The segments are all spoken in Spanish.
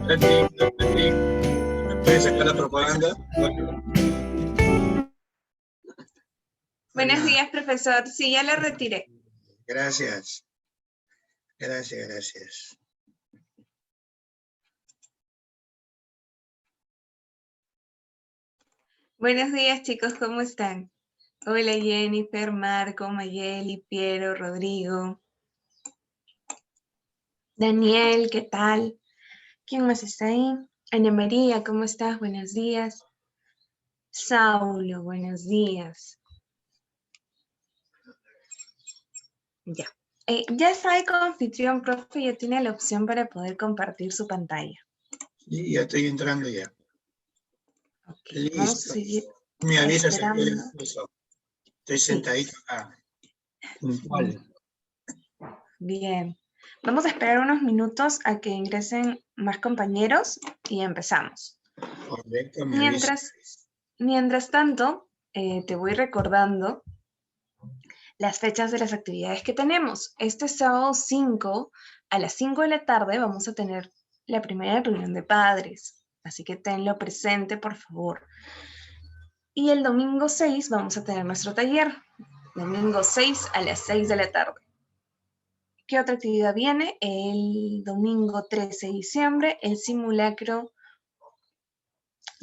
¿Puedes sacar la propaganda? Buenos días, profesor. Sí, ya la retiré. Gracias. Gracias. Buenos días, chicos. ¿Cómo están? Hola, Jennifer, Marco, Mayeli, Piero, Rodrigo. Daniel, ¿qué tal? ¿Quién más está ahí? Ana María, ¿cómo estás? Buenos días. Saulo, buenos días. Ya. Ya está ahí con anfitrión, profe, ya tiene la opción para poder compartir su pantalla. Sí, ya estoy entrando ya. Okay, Listo. vamos a seguir Me avisas esperando. eso. Estoy sentadito acá. Puntual. Bien. Vamos a esperar unos minutos a que ingresen más compañeros y empezamos. Correcto, me avisas. Mientras tanto, te voy recordando las fechas de las actividades que tenemos. Este sábado 5, a las 5 de la tarde, vamos a tener la primera reunión de padres. Así que tenlo presente, por favor. Y el domingo 6 vamos a tener nuestro taller. Domingo 6 a las 6 de la tarde. ¿Qué otra actividad viene? El domingo 13 de diciembre, el simulacro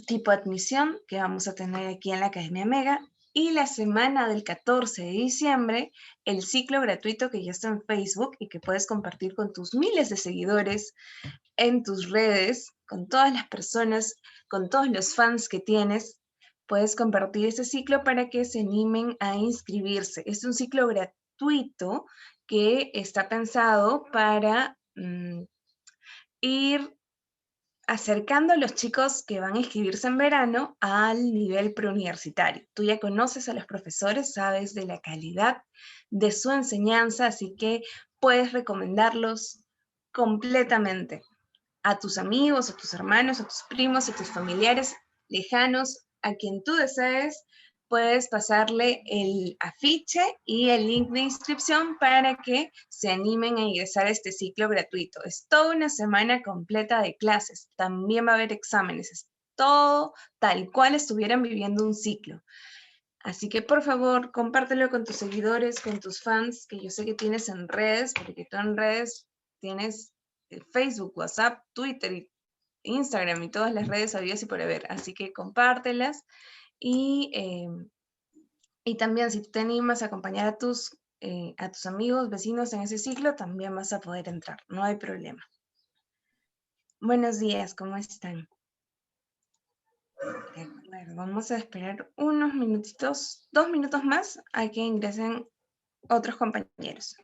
tipo admisión que vamos a tener aquí en la Academia Mega. Y la semana del 14 de diciembre, el ciclo gratuito que ya está en Facebook y que puedes compartir con tus miles de seguidores en tus redes, con todas las personas, con todos los fans que tienes. Puedes compartir ese ciclo para que se animen a inscribirse. Es un ciclo gratuito que está pensado para ir acercando a los chicos que van a inscribirse en verano al nivel preuniversitario. Tú ya conoces a los profesores, sabes de la calidad de su enseñanza, así que puedes recomendarlos completamente a tus amigos, a tus hermanos, a tus primos, a tus familiares lejanos, a quien tú desees. Puedes pasarle el afiche y el link de inscripción para que se animen a ingresar a este ciclo gratuito. Es toda una semana completa de clases. También va a haber exámenes. Es todo tal cual estuvieran viviendo un ciclo. Así que por favor, compártelo con tus seguidores, con tus fans, que yo sé que tienes en redes, porque tú en redes tienes Facebook, WhatsApp, Twitter, Instagram y todas las redes habidas y por haber. Así que compártelas y también si tú te animas a acompañar a tus amigos, vecinos en ese ciclo, también vas a poder entrar, no hay problema. Buenos días, ¿cómo están? De acuerdo, vamos a esperar unos minutitos, 2 minutos más a que ingresen otros compañeros.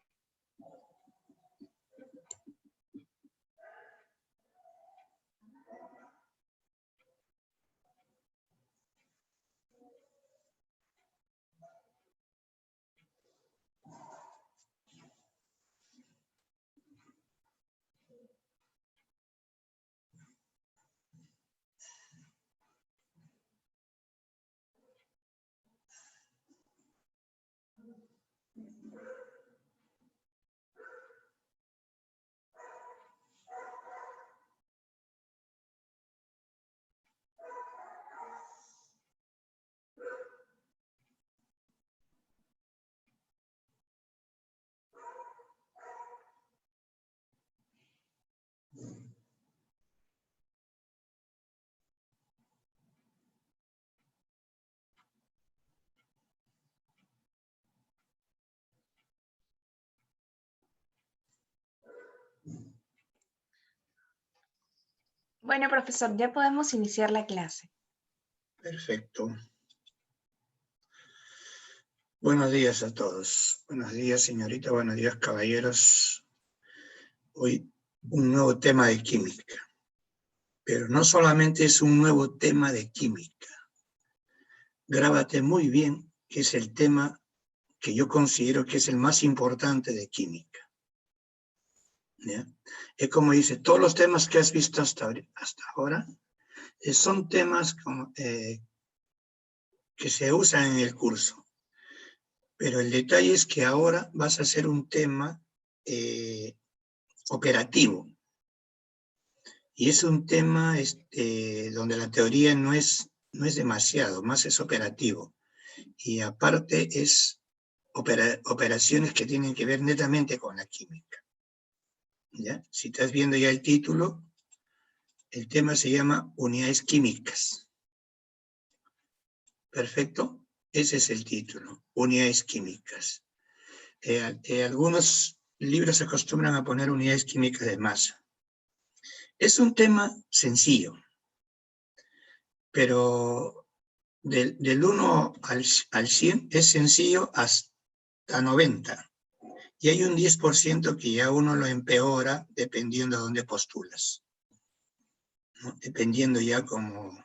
Bueno, profesor, ya podemos iniciar la clase. Perfecto. Buenos días a todos. Buenos días, señorita. Buenos días, caballeros. Hoy un nuevo tema de química. Pero no solamente es un nuevo tema de química. Grábate muy bien que es el tema que yo considero que es el más importante de química. ¿Ya? Es como dice, todos los temas que has visto hasta ahora son temas que se usan en el curso. Pero el detalle es que ahora vas a hacer un tema operativo. Y es un tema donde la teoría no es demasiado, más es operativo. Y aparte es operaciones que tienen que ver netamente con la química. ¿Ya? Si estás viendo ya el título, el tema se llama unidades químicas. ¿Perfecto? Ese es el título, unidades químicas. Algunos libros se acostumbran a poner unidades químicas de masa. Es un tema sencillo, pero del 1 al 100 es sencillo hasta 90. Y hay un 10% que ya uno lo empeora dependiendo de dónde postulas, ¿no? Dependiendo ya como,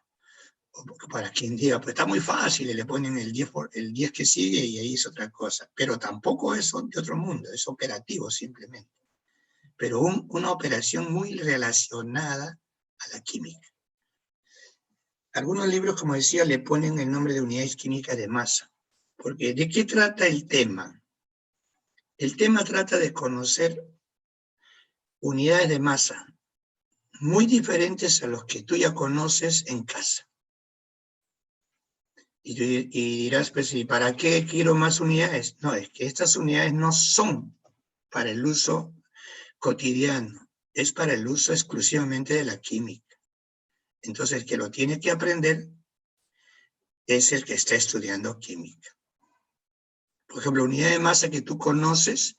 para quien diga, pues está muy fácil, y le ponen el 10 que sigue y ahí es otra cosa. Pero tampoco es de otro mundo, es operativo simplemente. Pero una operación muy relacionada a la química. Algunos libros, como decía, le ponen el nombre de unidades químicas de masa. Porque ¿de qué trata el tema? El tema trata de conocer unidades de masa muy diferentes a los que tú ya conoces en casa. Y dirás, pues, ¿y para qué quiero más unidades? No, es que estas unidades no son para el uso cotidiano, es para el uso exclusivamente de la química. Entonces, el que lo tiene que aprender es el que está estudiando química. Por ejemplo, la unidad de masa que tú conoces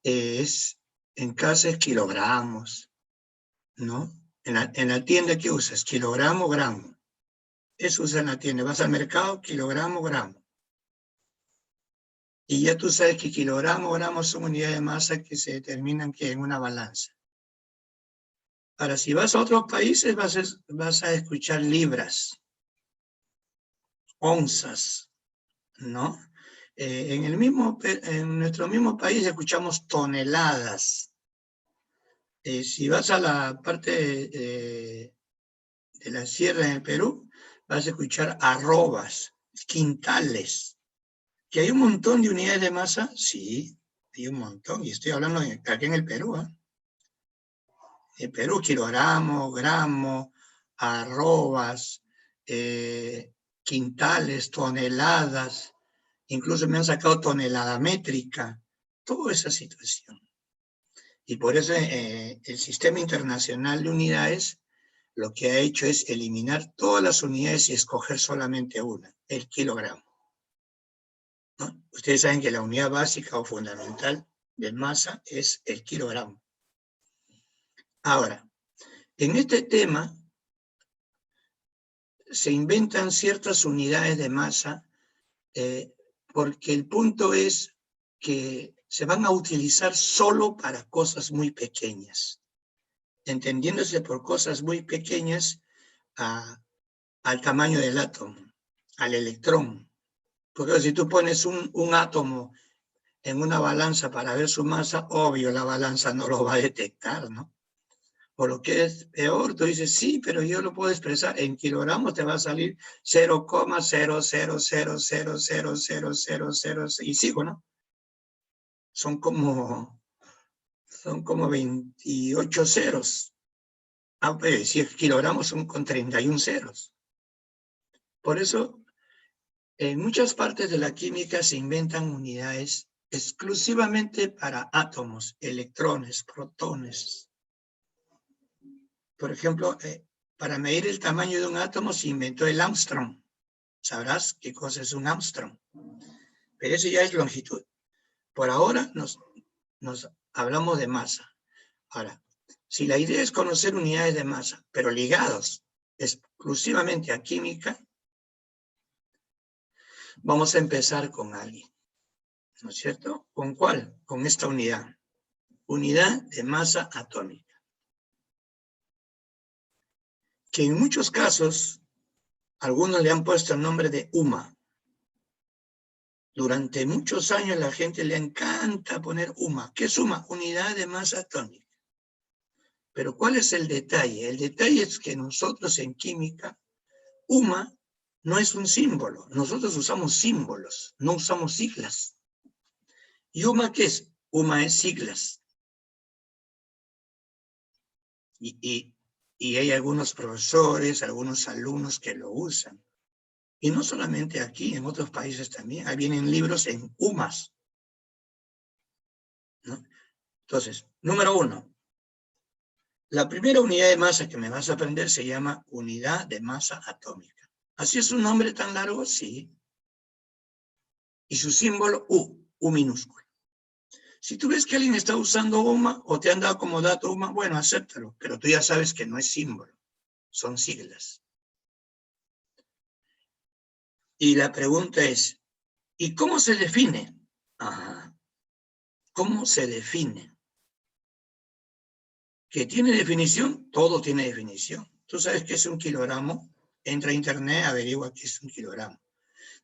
en casa es kilogramos, ¿no? En la tienda, ¿qué usas? Kilogramo, gramo. Eso usa en la tienda. Vas al mercado, kilogramo, gramo. Y ya tú sabes que kilogramo, gramos son unidades de masa que se determinan en una balanza. Ahora, si vas a otros países, vas a escuchar libras, onzas, ¿no? En nuestro mismo país escuchamos toneladas. Si vas a la parte de la sierra en el Perú, vas a escuchar arrobas, quintales. ¿Que hay un montón de unidades de masa? Sí, hay un montón. Y estoy hablando aquí en el Perú. En Perú, kilogramo, gramo, arrobas, quintales, toneladas. Incluso me han sacado tonelada métrica. Toda esa situación. Y por eso el Sistema Internacional de Unidades lo que ha hecho es eliminar todas las unidades y escoger solamente una, el kilogramo, ¿no? Ustedes saben que la unidad básica o fundamental de masa es el kilogramo. Ahora, en este tema se inventan ciertas unidades de masa porque el punto es que se van a utilizar solo para cosas muy pequeñas, entendiéndose por cosas muy pequeñas al tamaño del átomo, al electrón. Porque si tú pones un átomo en una balanza para ver su masa, obvio la balanza no lo va a detectar, ¿no? Por lo que es peor, tú dices, sí, pero yo lo puedo expresar en kilogramos, te va a salir 0,000000000, y sigo, ¿no? Son como 28 ceros. Pues, si es kilogramos son con 31 ceros. Por eso, en muchas partes de la química se inventan unidades exclusivamente para átomos, electrones, protones. Por ejemplo, para medir el tamaño de un átomo se inventó el Armstrong. Sabrás qué cosa es un Armstrong. Pero eso ya es longitud. Por ahora nos hablamos de masa. Ahora, si la idea es conocer unidades de masa, pero ligados exclusivamente a química, vamos a empezar con alguien, ¿no es cierto? ¿Con cuál? Con esta unidad. Unidad de masa atómica. Que en muchos casos, algunos le han puesto el nombre de UMA. Durante muchos años la gente le encanta poner UMA. ¿Qué es UMA? Unidad de masa atómica. Pero ¿cuál es el detalle? El detalle es que nosotros en química, UMA no es un símbolo. Nosotros usamos símbolos, no usamos siglas. ¿Y UMA qué es? UMA es siglas. Y Y hay algunos profesores, algunos alumnos que lo usan. Y no solamente aquí, en otros países también. Ahí vienen libros en UMAS, ¿no? Entonces, número 1. La primera unidad de masa que me vas a aprender se llama unidad de masa atómica. ¿Así es un nombre tan largo? Sí. Y su símbolo U minúsculo. Si tú ves que alguien está usando UMA o te han dado como dato UMA, bueno, acéptalo, pero tú ya sabes que no es símbolo, son siglas. Y la pregunta es, ¿y cómo se define? Ajá. ¿Cómo se define? ¿Que tiene definición? Todo tiene definición. Tú sabes qué es un kilogramo, entra a internet, averigua qué es un kilogramo.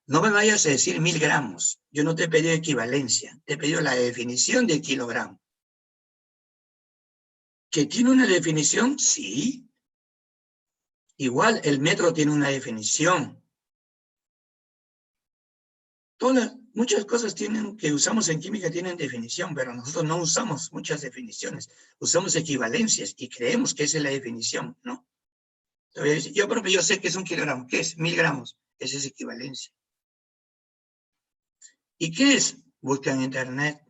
No me vayas a decir 1000 gramos. Yo no te he pedido equivalencia, te he pedido la definición de kilogramo. ¿Que tiene una definición? Sí. Igual el metro tiene una definición. Muchas cosas que usamos en química tienen definición, pero nosotros no usamos muchas definiciones. Usamos equivalencias y creemos que esa es la definición, ¿no? Yo sé que es un kilogramo. ¿Qué es? 1000 gramos. Esa es equivalencia. ¿Y qué es? Busca en internet.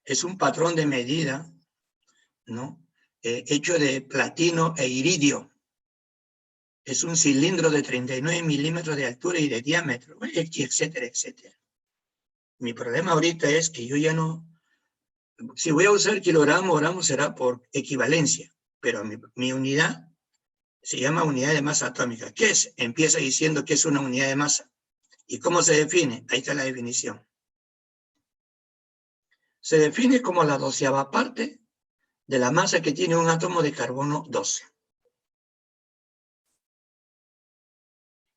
Es un patrón de medida, ¿no? Hecho de platino e iridio. Es un cilindro de 39 milímetros de altura y de diámetro, etcétera, etcétera. Mi problema ahorita es que yo ya no... Si voy a usar kilogramo, gramo será por equivalencia, pero mi unidad se llama unidad de masa atómica. ¿Qué es? Empieza diciendo que es una unidad de masa. ¿Y cómo se define? Ahí está la definición. Se define como la 12ª parte de la masa que tiene un átomo de carbono 12.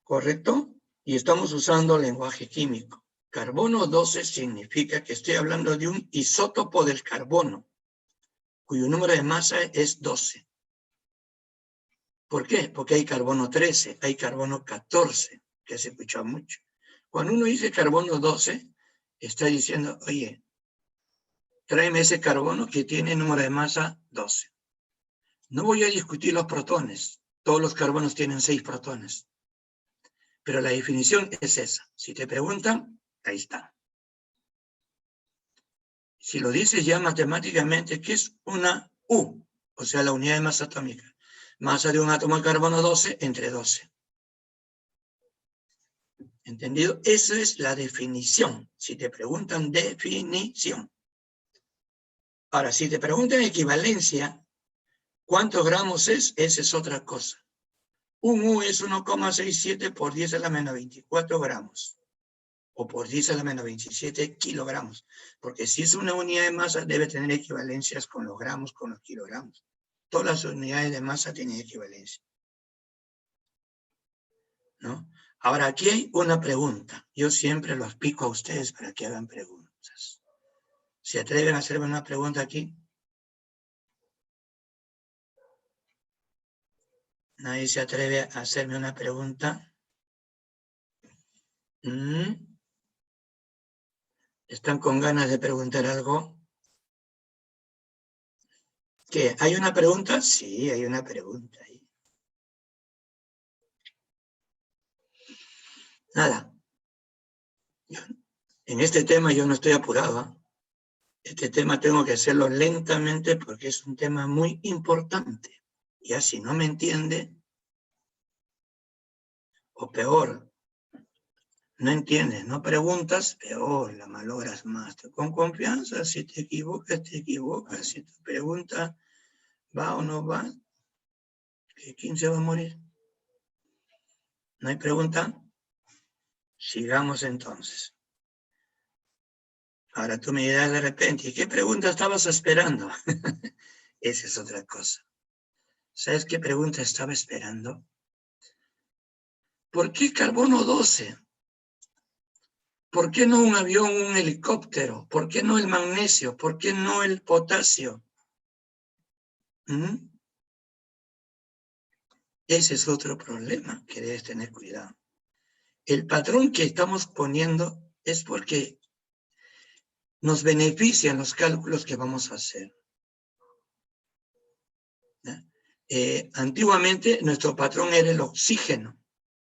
¿Correcto? Y estamos usando lenguaje químico. Carbono 12 significa que estoy hablando de un isótopo del carbono, cuyo número de masa es 12. ¿Por qué? Porque hay carbono 13, hay carbono 14, que se escucha mucho. Cuando uno dice carbono 12, está diciendo, oye, tráeme ese carbono que tiene número de masa 12. No voy a discutir los protones. Todos los carbonos tienen 6 protones. Pero la definición es esa. Si te preguntan, ahí está. Si lo dices ya matemáticamente, ¿qué es una U? O sea, la unidad de masa atómica. Masa de un átomo de carbono 12 entre 12. ¿Entendido? Esa es la definición. Si te preguntan definición. Ahora, si te preguntan equivalencia, ¿cuántos gramos es? Esa es otra cosa. Un U es 1,67 por 10 a la menos 24 gramos. O por 10 a la menos 27 kilogramos. Porque si es una unidad de masa, debe tener equivalencias con los gramos, con los kilogramos. Todas las unidades de masa tienen equivalencia, ¿no? Ahora, aquí hay una pregunta. Yo siempre los pico a ustedes para que hagan preguntas. ¿Se atreven a hacerme una pregunta aquí? ¿Nadie se atreve a hacerme una pregunta? ¿Están con ganas de preguntar algo? ¿Qué? ¿Hay una pregunta? Sí, hay una pregunta ahí. Nada. En este tema yo no estoy apurado. Este tema tengo que hacerlo lentamente porque es un tema muy importante. Ya si no me entiende, o peor, no entiendes, no preguntas, peor, la malogras más. Con confianza, si te equivocas, te equivocas. Si tu pregunta va o no va, ¿quién se va a morir? ¿No hay pregunta? Sigamos entonces. Ahora tú me dirás de repente, ¿y qué pregunta estabas esperando? Esa es otra cosa. ¿Sabes qué pregunta estaba esperando? ¿Por qué carbono 12? ¿Por qué no un avión, un helicóptero? ¿Por qué no el magnesio? ¿Por qué no el potasio? Ese es otro problema que debes tener cuidado. El patrón que estamos poniendo es porque nos benefician los cálculos que vamos a hacer. Antiguamente nuestro patrón era el oxígeno,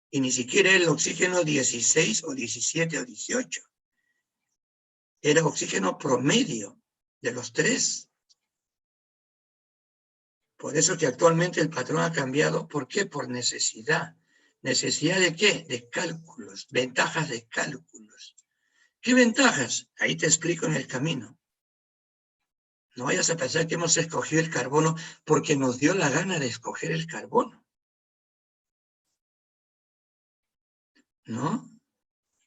y ni siquiera el oxígeno 16 o 17 o 18. Era oxígeno promedio de los 3. Por eso que actualmente el patrón ha cambiado. ¿Por qué? Por necesidad. ¿Necesidad de qué? De cálculos, ventajas de cálculos. ¿Qué ventajas? Ahí te explico en el camino. No vayas a pensar que hemos escogido el carbono porque nos dio la gana de escoger el carbono. ¿No?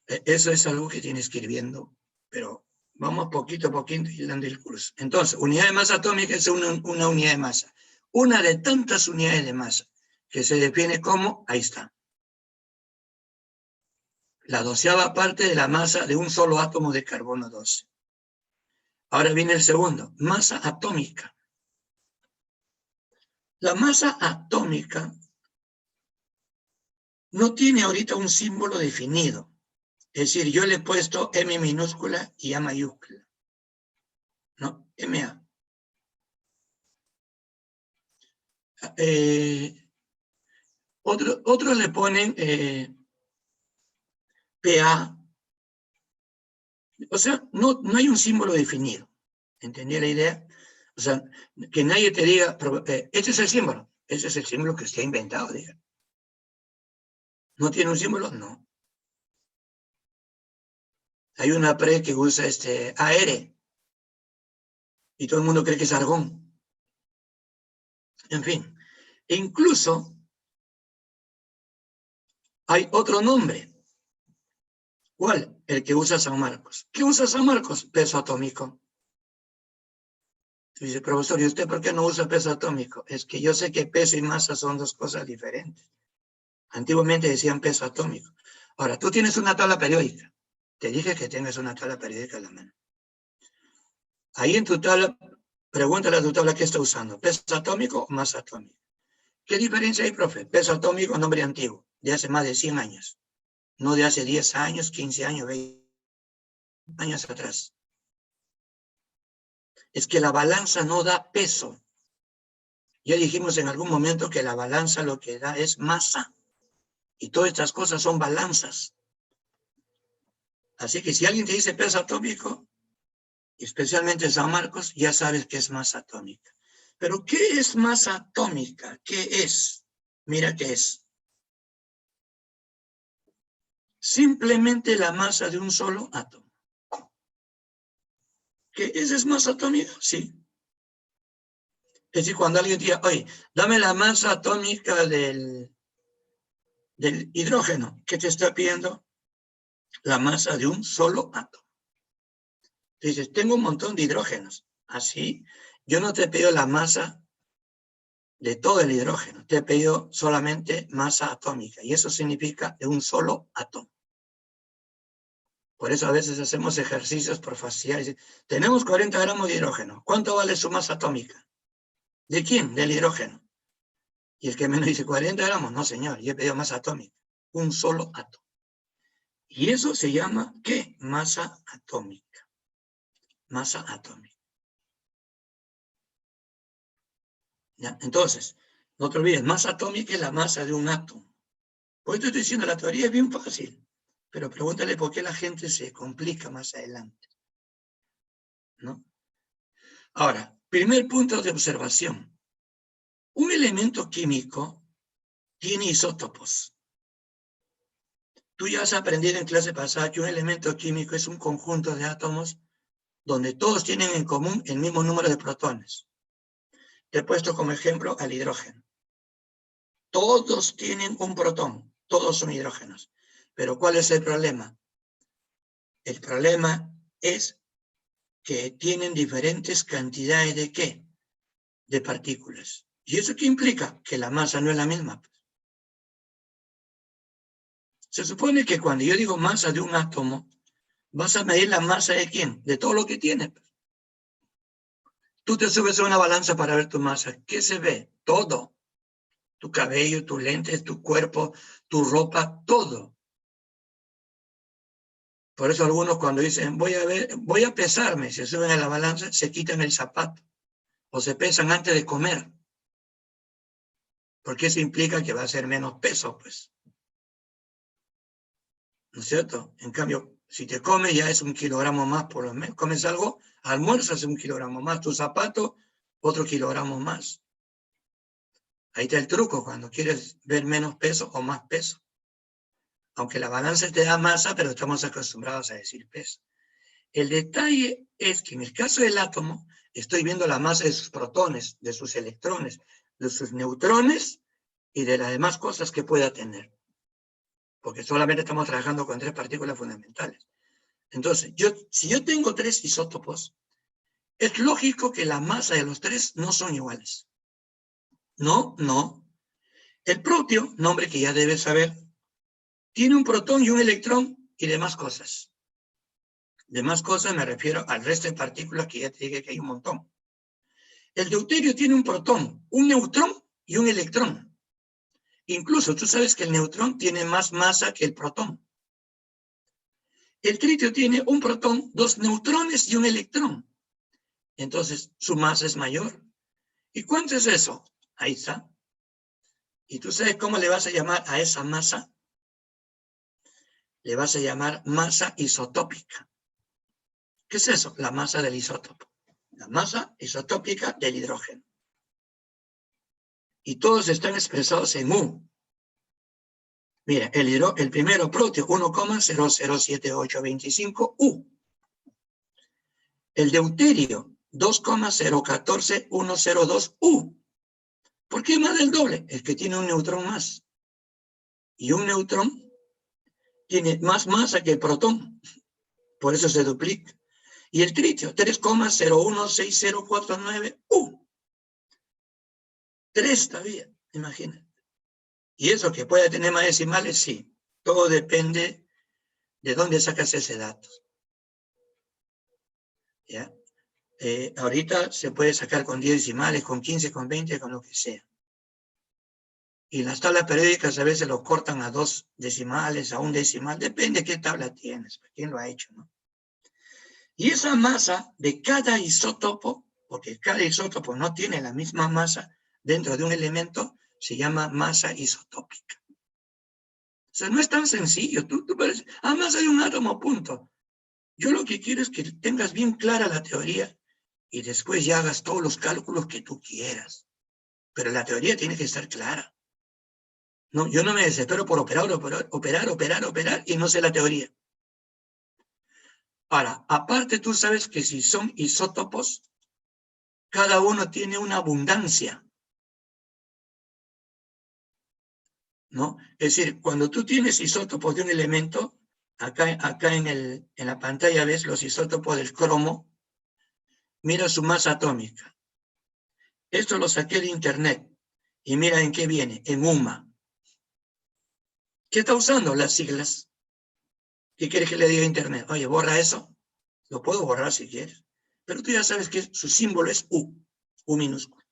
Eso es algo que tienes que ir viendo, pero vamos poquito a poquito y dando el curso. Entonces, unidad de masa atómica es una unidad de masa. Una de tantas unidades de masa que se define como, ahí está, la 12ª parte de la masa de un solo átomo de carbono 12. Ahora viene el segundo, masa atómica. La masa atómica no tiene ahorita un símbolo definido. Es decir, yo le he puesto M minúscula y A mayúscula. No, MA. Otros le ponen PA. O sea, no hay un símbolo definido. ¿Entendí la idea? O sea, que nadie te diga, este es el símbolo. Ese es el símbolo que se ha inventado, diga. ¿No tiene un símbolo? No. Hay una pre que usa AR. Y todo el mundo cree que es argón. En fin. E incluso hay otro nombre. ¿Cuál? El que usa San Marcos. ¿Qué usa San Marcos? Peso atómico. Dice, profesor, ¿y usted por qué no usa peso atómico? Es que yo sé que peso y masa son dos cosas diferentes. Antiguamente decían peso atómico. Ahora, tú tienes una tabla periódica. Te dije que tengas una tabla periódica en la mano. Ahí en tu tabla, pregúntale a tu tabla qué está usando, peso atómico o masa atómica. ¿Qué diferencia hay, profe? Peso atómico, nombre antiguo, de hace más de 100 años. No de hace 10 años, 15 años, 20 años atrás. Es que la balanza no da peso. Ya dijimos en algún momento que la balanza lo que da es masa. Y todas estas cosas son balanzas. Así que si alguien te dice peso atómico, especialmente San Marcos, ya sabes que es masa atómica. Pero ¿qué es masa atómica? ¿Qué es? Mira qué es. Simplemente la masa de un solo átomo. ¿Qué es masa atómica? Sí. Es decir, cuando alguien diga, oye, dame la masa atómica del hidrógeno, ¿qué te está pidiendo? La masa de un solo átomo. Dices, tengo un montón de hidrógenos. Así, yo no te he pedido la masa de todo el hidrógeno, te he pedido solamente masa atómica, y eso significa de un solo átomo. Por eso a veces hacemos ejercicios por facilidad. Tenemos 40 gramos de hidrógeno. ¿Cuánto vale su masa atómica? ¿De quién? Del hidrógeno. Y el que menos dice 40 gramos, no señor, yo he pedido masa atómica. Un solo átomo. Y eso se llama, ¿qué? Masa atómica. Masa atómica. ¿Ya? Entonces, no te olvides, masa atómica es la masa de un átomo. Por esto estoy diciendo, la teoría es bien fácil, pero pregúntale por qué la gente se complica más adelante. ¿No? Ahora, primer punto de observación. Un elemento químico tiene isótopos. Tú ya has aprendido en clase pasada que un elemento químico es un conjunto de átomos donde todos tienen en común el mismo número de protones. Te he puesto como ejemplo al hidrógeno. Todos tienen un protón, todos son hidrógenos. Pero ¿cuál es el problema? El problema es que tienen diferentes cantidades de ¿qué? De partículas. ¿Y eso qué implica? Que la masa no es la misma. Se supone que cuando yo digo masa de un átomo, vas a medir la masa de ¿quién? De todo lo que tiene. Tú te subes a una balanza para ver tu masa. ¿Qué se ve? Todo. Tu cabello, tus lentes, tu cuerpo, tu ropa, todo. Por eso algunos cuando dicen, voy a pesarme, se suben a la balanza, se quitan el zapato. O se pesan antes de comer. porque eso implica que va a ser menos peso, pues. ¿No es cierto? En cambio, si te comes ya es 1 kilogramo más por lo menos. Comes algo, almuerzas 1 kilogramo más. Tu zapato, otro kilogramo más. Ahí está el truco cuando quieres ver menos peso o más peso. Aunque la balanza te da masa, pero estamos acostumbrados a decir peso. El detalle es que en el caso del átomo, estoy viendo la masa de sus protones, de sus electrones, de sus neutrones y de las demás cosas que pueda tener. Porque solamente estamos trabajando con 3 partículas fundamentales. Entonces, si yo tengo 3 isótopos, es lógico que la masa de los 3 no son iguales. No. El proteo, nombre que ya debes saber, tiene un protón y un electrón y demás cosas. Demás cosas me refiero al resto de partículas que ya te dije que hay un montón. El deuterio tiene un protón, un neutrón y un electrón. Incluso tú sabes que el neutrón tiene más masa que el protón. El tritio tiene un protón, 2 neutrones y un electrón. Entonces, su masa es mayor. ¿Y cuánto es eso? Ahí está. ¿Y tú sabes cómo le vas a llamar a esa masa? Le vas a llamar masa isotópica. ¿Qué es eso? La masa del isótopo. La masa isotópica del hidrógeno. Y todos están expresados en U. Mira, el primero proteo, 1,007825 U. El deuterio, 2,014102 U. ¿Por qué más del doble? Es que tiene un neutrón más. Y un neutrón tiene más masa que el protón. Por eso se duplica. Y el tritio, 3,016049 U. 3 todavía, imagínate. Y eso que puede tener más decimales, sí. Todo depende de dónde sacas ese dato. ¿Ya? Ahorita se puede sacar con 10 decimales, con 15, con 20, con lo que sea. Y las tablas periódicas a veces lo cortan a 2 decimales, a 1 decimal, depende de qué tabla tienes, quién lo ha hecho, ¿no? Y esa masa de cada isótopo, porque cada isótopo no tiene la misma masa dentro de un elemento, se llama masa isotópica. O sea, no es tan sencillo. Tú pareces, masa de un átomo, punto. Yo lo que quiero es que tengas bien clara la teoría y después ya hagas todos los cálculos que tú quieras. Pero la teoría tiene que estar clara. No, yo no me desespero por operar y no sé la teoría. Ahora, aparte tú sabes que si son isótopos, cada uno tiene una abundancia, ¿no? Es decir, cuando tú tienes isótopos de un elemento, acá en la pantalla ves los isótopos del cromo, mira su masa atómica. Esto lo saqué de internet y mira en qué viene, en UMA. ¿Qué está usando? Las siglas. ¿Qué quieres que le diga a internet? Oye, borra eso. Lo puedo borrar si quieres. Pero tú ya sabes que su símbolo es U, U minúsculo.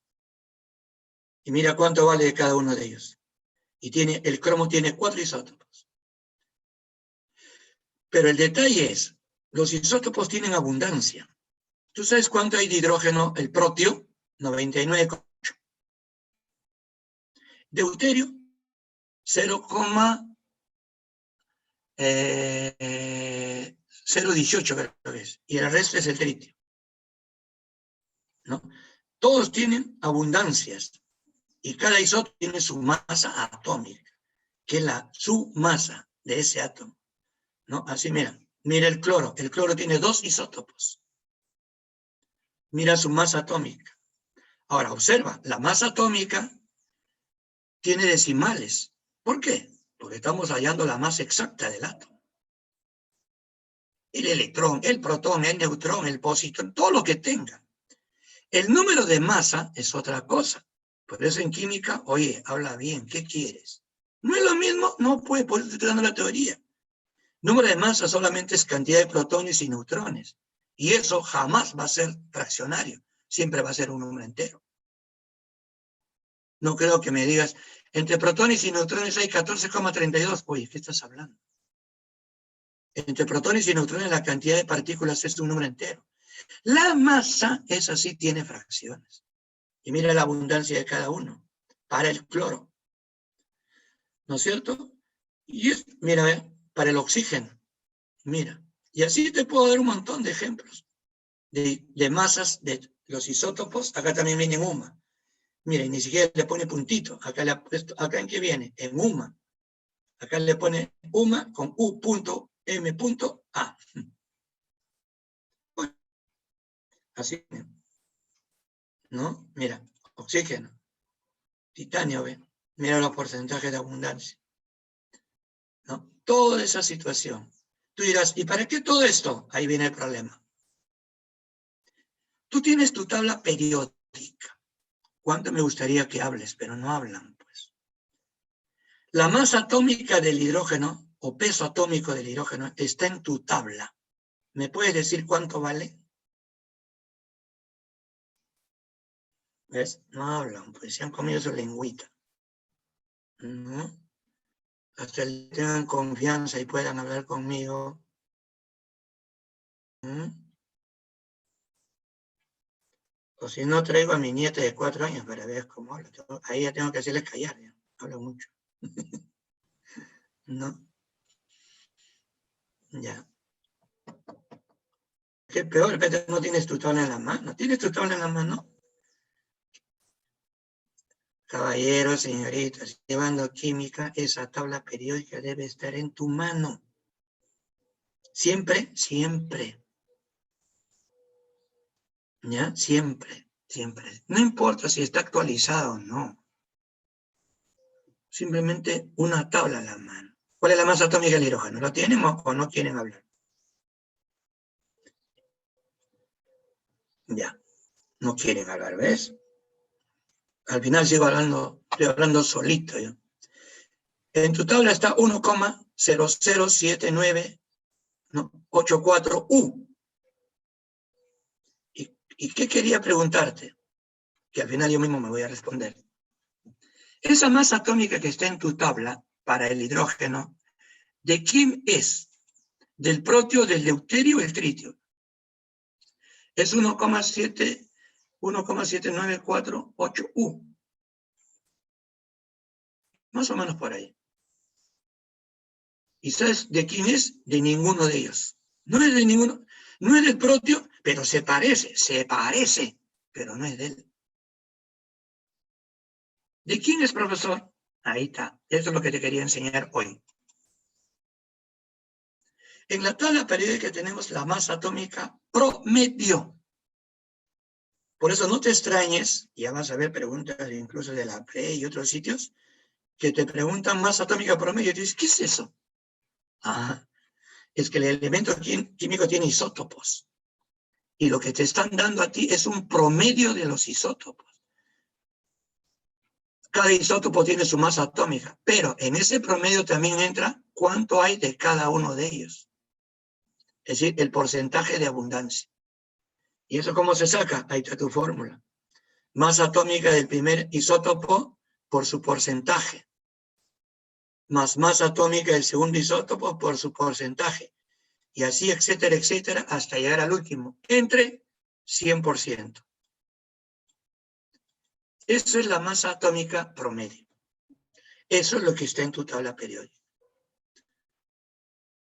Y mira cuánto vale cada uno de ellos. Y el cromo tiene 4 isótopos. Pero el detalle es, los isótopos tienen abundancia. ¿Tú sabes cuánto hay de hidrógeno? El proteo, 99,8. Deuterio, 0,18 creo que es. Y el resto es el tritio, ¿no? Todos tienen abundancias. Y cada isótopo tiene su masa atómica, que es su masa de ese átomo, ¿no? Así, mira el cloro. El cloro tiene 2 isótopos. Mira su masa atómica. Ahora, observa, la masa atómica tiene decimales. ¿Por qué? Porque estamos hallando la masa exacta del átomo. El electrón, el protón, el neutrón, el positrón, todo lo que tenga. El número de masa es otra cosa. Por eso en química, oye, habla bien, ¿qué quieres? ¿No es lo mismo? No puede, por eso estoy dando la teoría. Número de masa solamente es cantidad de protones y neutrones. Y eso jamás va a ser fraccionario. Siempre va a ser un número entero. No creo que me digas, entre protones y neutrones hay 14,32. Oye, ¿qué estás hablando? Entre protones y neutrones la cantidad de partículas es un número entero. La masa, esa sí tiene fracciones. Y mira la abundancia de cada uno. para el cloro, ¿no es cierto? Y mira, para el oxígeno, mira. Y así te puedo dar un montón de ejemplos de masas de los isótopos. Acá también viene en UMA. Mira, y ni siquiera le pone puntito. Acá ¿en qué viene? En UMA. Acá le pone UMA con U.M.A. Bueno, así, ¿no? Mira, oxígeno, titanio, ¿ve? Mira los porcentajes de abundancia, ¿no? Toda esa situación. Tú dirás, ¿y para qué todo esto? Ahí viene el problema. Tú tienes tu tabla periódica. ¿Cuánto me gustaría que hables? Pero no hablan, pues. La masa atómica del hidrógeno, o peso atómico del hidrógeno, está en tu tabla. ¿Me puedes decir cuánto vale? ¿Ves? No hablan, pues se han comido su lengüita. ¿No? Hasta que tengan confianza y puedan hablar conmigo. O si no, traigo a mi nieta de 4 años para ver cómo habla. Ahí ya tengo que hacerles callar, ya. Hablo mucho. ¿No? Ya. ¿Qué peor? No tienes tu tabla en la mano. ¿Tienes tu tabla en la mano? Caballeros, señoritas, llevando química, esa tabla periódica debe estar en tu mano. Siempre, siempre. ¿Ya? Siempre, siempre. No importa si está actualizado o no. Simplemente una tabla en la mano. ¿Cuál es la masa atómica del hidrógeno? ¿Lo tienen o no quieren hablar? Ya, no quieren hablar, ¿ves? Al final sigo hablando, estoy hablando solito yo. En tu tabla está 1,007984U. ¿Y qué quería preguntarte? Que al final yo mismo me voy a responder. Esa masa atómica que está en tu tabla para el hidrógeno, ¿de quién es? ¿Del protio, del deuterio o el tritio? Es 1,7948U. Más o menos por ahí. ¿Y sabes de quién es? De ninguno de ellos. No es de ninguno. No es del protio, pero se parece, pero no es de él. ¿De quién es, profesor? Ahí está. Eso es lo que te quería enseñar hoy. En la tabla periódica tenemos la masa atómica promedio. Por eso no te extrañes, ya vas a ver preguntas incluso de la PRE y otros sitios, que te preguntan masa atómica promedio y tú dices, ¿qué es eso? Ah, es que el elemento químico tiene isótopos. Y lo que te están dando a ti es un promedio de los isótopos. Cada isótopo tiene su masa atómica, pero en ese promedio también entra cuánto hay de cada uno de ellos. Es decir, el porcentaje de abundancia. ¿Y eso cómo se saca? Ahí está tu fórmula. Masa atómica del primer isótopo por su porcentaje, más masa atómica del segundo isótopo por su porcentaje. Y así, etcétera, etcétera, hasta llegar al último, entre 100%. Eso es la masa atómica promedio. Eso es lo que está en tu tabla periódica.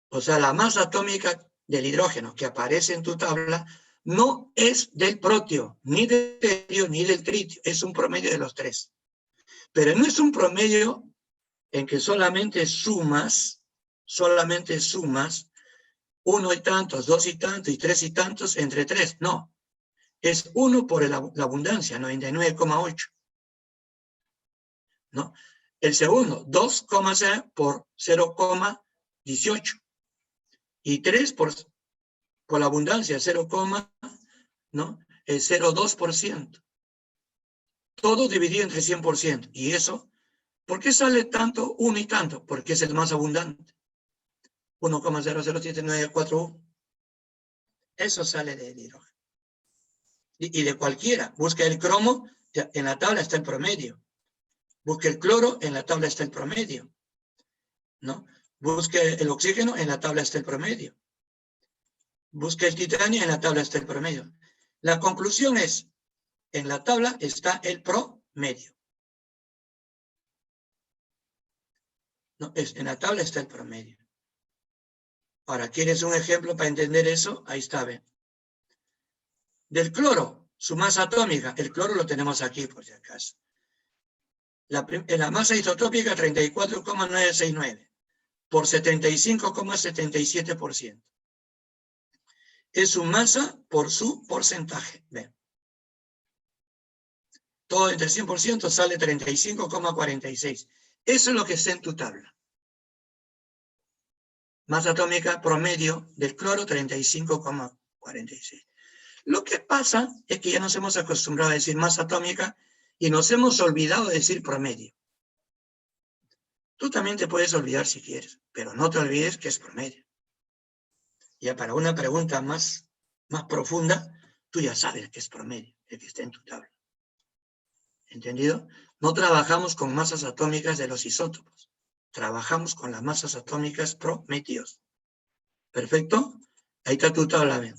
O sea, la masa atómica del hidrógeno que aparece en tu tabla no es del protio, ni del deuterio, ni del tritio. Es un promedio de los tres. Pero no es un promedio en que solamente sumas, uno y tantos, dos y tantos y tres y tantos entre tres. No. Es uno por la abundancia, 99,8. ¿No? El segundo, 2,0 por 0,18. Y 3 por la abundancia, 0,02%. Todo dividido entre 100%. Y eso, ¿por qué sale tanto uno y tanto? Porque es el más abundante. 1,00794U. Eso sale del hidrógeno. Y de cualquiera. Busca el cromo, en la tabla está el promedio. Busca el cloro, en la tabla está el promedio. ¿No? Busca el oxígeno, en la tabla está el promedio. Busca el titanio, en la tabla está el promedio. La conclusión es, en la tabla está el promedio. No, en la tabla está el promedio. Ahora, ¿quieres un ejemplo para entender eso? Ahí está, ¿ven? Del cloro, su masa atómica. El cloro lo tenemos aquí, por si acaso. La masa isotópica, 34,969 por 75,77%. Es su masa por su porcentaje. ¿Ven? Todo entre 100% sale 35,46. Eso es lo que está en tu tabla. Masa atómica promedio del cloro, 35,46. Lo que pasa es que ya nos hemos acostumbrado a decir masa atómica y nos hemos olvidado de decir promedio. Tú también te puedes olvidar si quieres, pero no te olvides que es promedio. Ya para una pregunta más profunda, tú ya sabes que es promedio, el que está en tu tabla. ¿Entendido? No trabajamos con masas atómicas de los isótopos. Trabajamos con las masas atómicas promedios. ¿Perfecto? Ahí está tu tabla. Bien.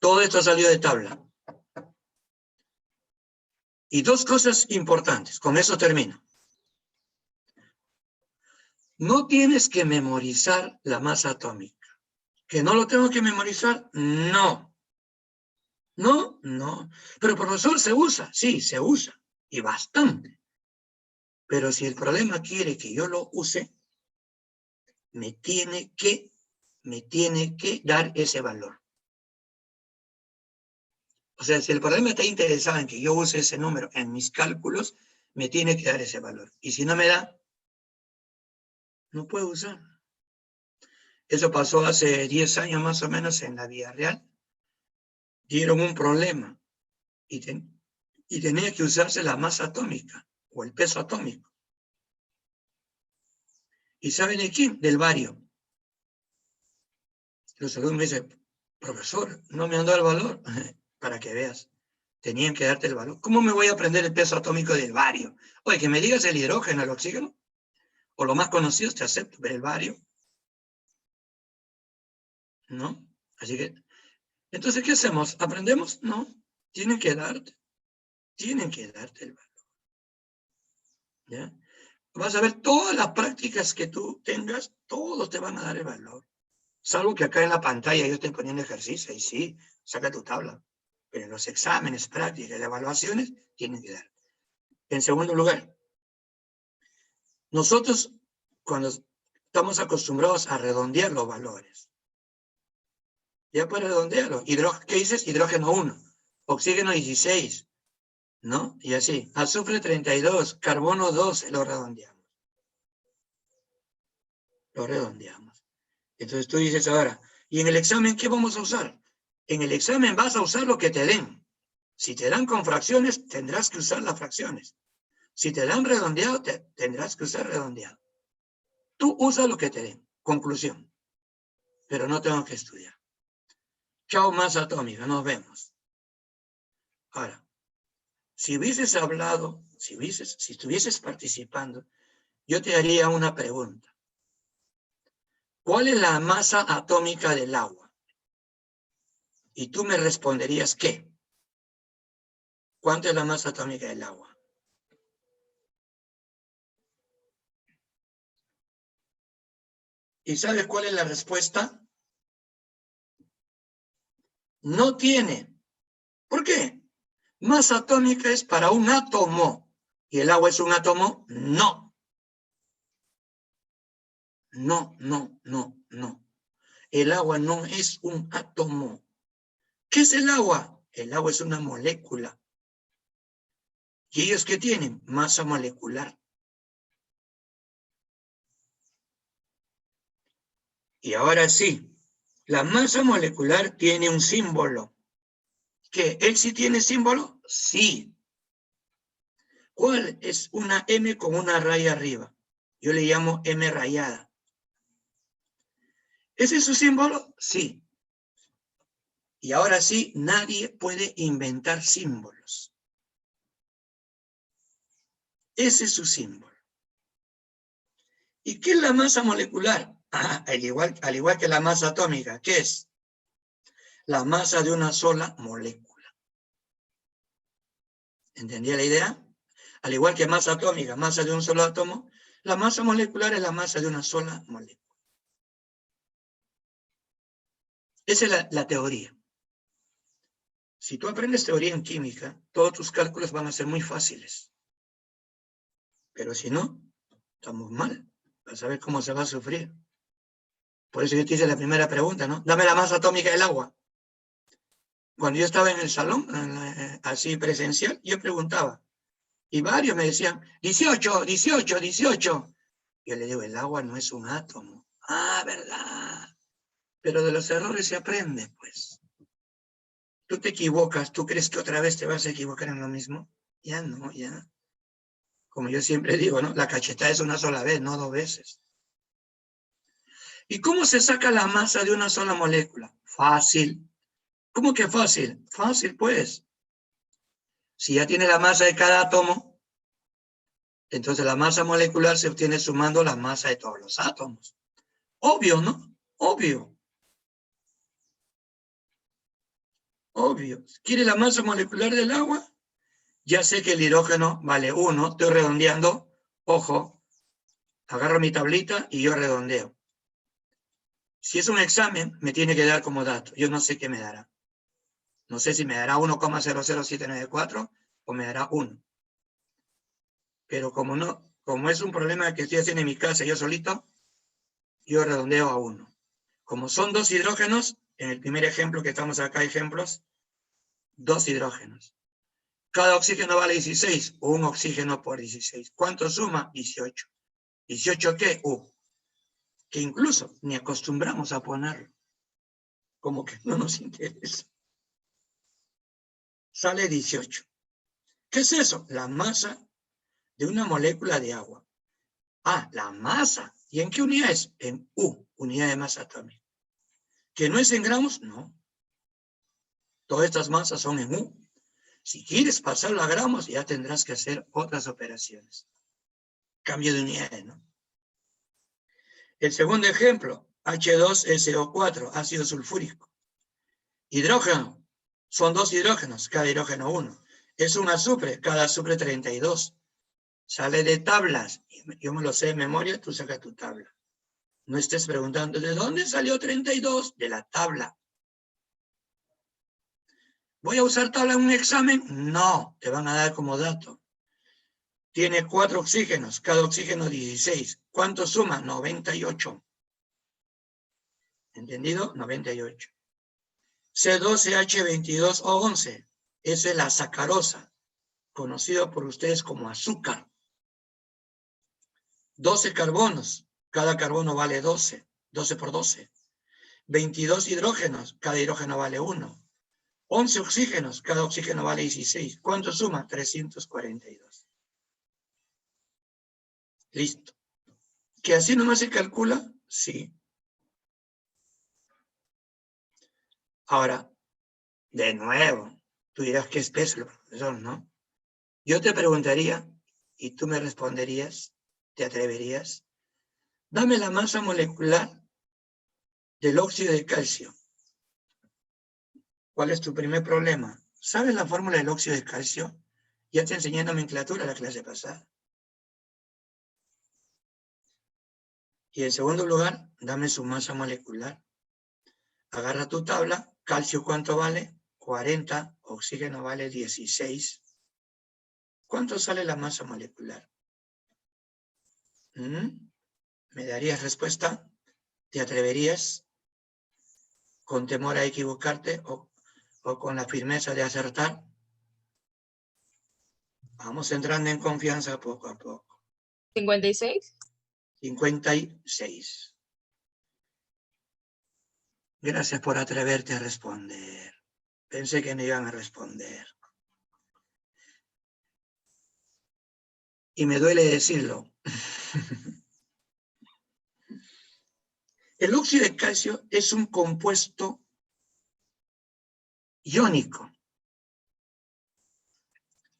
Todo esto salió de tabla. Y dos cosas importantes. Con eso termino. No tienes que memorizar la masa atómica. ¿Que no lo tengo que memorizar? No. No, no. Pero profesor, ¿se usa? Sí, se usa. Y bastante. Pero si el problema quiere que yo lo use, me tiene que dar ese valor. O sea, si el problema está interesado en que yo use ese número en mis cálculos, me tiene que dar ese valor. Y si no me da, no puedo usar. Eso pasó hace 10 años más o menos en la vida real. Dieron un problema y tenía que usarse la masa atómica o el peso atómico. ¿Y saben de quién? Del bario. Los alumnos me dicen, profesor, no me han dado el valor. Para que veas, tenían que darte el valor. ¿Cómo me voy a aprender el peso atómico del bario? Oye, que me digas el hidrógeno, el oxígeno, o lo más conocido, te acepto, pero el bario, ¿no? Así que, entonces, ¿qué hacemos? ¿Aprendemos? No, tienen que darte el valor. ¿Ya? Vas a ver todas las prácticas que tú tengas, todos te van a dar el valor. Salvo que acá en la pantalla yo estoy poniendo ejercicio, y sí, saca tu tabla. Pero en los exámenes, prácticas y evaluaciones, tienen que dar. En segundo lugar, nosotros, cuando estamos acostumbrados a redondear los valores, ya para redondearlo, ¿qué dices? Hidrógeno 1, oxígeno 16, ¿no? Y así, azufre 32, carbono 12, lo redondeamos. Lo redondeamos. Entonces tú dices ahora, ¿y en el examen qué vamos a usar? En el examen vas a usar lo que te den. Si te dan con fracciones, tendrás que usar las fracciones. Si te dan redondeado, tendrás que usar redondeado. Tú usa lo que te den. Conclusión. Pero no tengo que estudiar. Chao, masa atómica, nos vemos. Ahora, si hubieses hablado, si estuvieses participando, yo te haría una pregunta. ¿Cuál es la masa atómica del agua? Y tú me responderías, ¿qué? ¿Cuánto es la masa atómica del agua? ¿Y sabes cuál es la respuesta? No tiene. ¿Por qué? Masa atómica es para un átomo. ¿Y el agua es un átomo? No. No, no, no, no. El agua no es un átomo. ¿Qué es el agua? El agua es una molécula. ¿Y ellos qué tienen? Masa molecular. Y ahora sí, la masa molecular tiene un símbolo. ¿Qué? ¿Él sí tiene símbolo? Sí. ¿Cuál? Es una M con una raya arriba. Yo le llamo M rayada. ¿Ese es su símbolo? Sí. Y ahora sí, nadie puede inventar símbolos. Ese es su símbolo. ¿Y qué es la masa molecular? Al igual que la masa atómica, ¿qué es? La masa de una sola molécula. ¿Entendía la idea? Al igual que masa atómica, masa de un solo átomo, la masa molecular es la masa de una sola molécula. Esa es la teoría. Si tú aprendes teoría en química, todos tus cálculos van a ser muy fáciles. Pero si no, estamos mal. Vas a ver cómo se va a sufrir. Por eso yo te hice la primera pregunta, ¿no? Dame la masa atómica del agua. Cuando yo estaba en el salón, así presencial, yo preguntaba. Y varios me decían, 18, 18, 18. Yo le digo, el agua no es un átomo. Ah, ¿verdad? Pero de los errores se aprende, pues. Tú te equivocas, ¿tú crees que otra vez te vas a equivocar en lo mismo? Ya no, ya. Como yo siempre digo, ¿no? La cachetada es una sola vez, no 2 veces. ¿Y cómo se saca la masa de una sola molécula? Fácil. ¿Cómo que fácil? Fácil, pues. Si ya tiene la masa de cada átomo, entonces la masa molecular se obtiene sumando la masa de todos los átomos. Obvio, ¿no? Obvio. Obvio. ¿Quiere la masa molecular del agua? Ya sé que el hidrógeno vale 1, estoy redondeando, ojo, agarro mi tablita y yo redondeo. Si es un examen, me tiene que dar como dato, yo no sé qué me dará. No sé si me dará 1,00794 o me dará 1. Pero como es un problema que estoy haciendo en mi casa yo solito, yo redondeo a 1. Como son 2 hidrógenos, en el primer ejemplo que estamos acá, ejemplos, 2 hidrógenos. Cada oxígeno vale 16, un oxígeno por 16. ¿Cuánto suma? 18. ¿18 qué? Que incluso ni acostumbramos a ponerlo. Como que no nos interesa. Sale 18. ¿Qué es eso? La masa de una molécula de agua. Ah, la masa. ¿Y en qué unidad es? En U, unidad de masa atómica. ¿Que no es en gramos? No. Todas estas masas son en U. Si quieres pasarlo a gramos, ya tendrás que hacer otras operaciones. Cambio de unidades, ¿no? El segundo ejemplo, H2SO4, ácido sulfúrico. Hidrógeno, son 2 hidrógenos, cada hidrógeno 1. Es un azufre, cada azufre 32. Sale de tablas. Yo me lo sé de memoria, tú sacas tu tabla. No estés preguntando, ¿de dónde salió 32? De la tabla. ¿Voy a usar tabla en un examen? No, te van a dar como dato. Tiene 4 oxígenos, cada oxígeno 16. ¿Cuánto suma? 98. ¿Entendido? 98. C12H22O11. Esa es la sacarosa, conocido por ustedes como azúcar. 12 carbonos, cada carbono vale 12. 12 por 12. 22 hidrógenos, cada hidrógeno vale 1. 11 oxígenos, cada oxígeno vale 16. ¿Cuánto suma? 342. Listo. ¿Que así nomás se calcula? Sí. Ahora, de nuevo, tú dirás que es peso, profesor, ¿no? Yo te preguntaría, y tú me responderías, ¿te atreverías? Dame la masa molecular del óxido de calcio. ¿Cuál es tu primer problema? ¿Sabes la fórmula del óxido de calcio? Ya te enseñé nomenclatura la clase pasada. Y en segundo lugar, dame su masa molecular. Agarra tu tabla, calcio ¿cuánto vale? 40, oxígeno vale 16. ¿Cuánto sale la masa molecular? ¿Me darías respuesta? ¿Te atreverías? ¿Con temor a equivocarte o con la firmeza de acertar? Vamos entrando en confianza poco a poco. 56. 56. Gracias por atreverte a responder. Pensé que no iban a responder. Y me duele decirlo. El óxido de calcio es un compuesto iónico.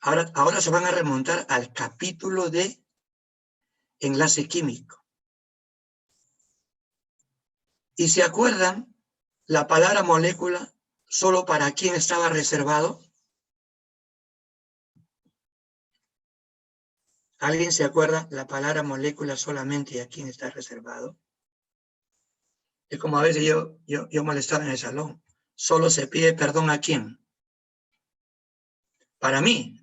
Ahora se van a remontar al capítulo de enlace químico. ¿Y se acuerdan la palabra molécula solo para quién estaba reservado? ¿Alguien se acuerda la palabra molécula solamente y a quién está reservado? Es como a veces yo molestaba en el salón. Solo se pide perdón ¿a quién? Para mí.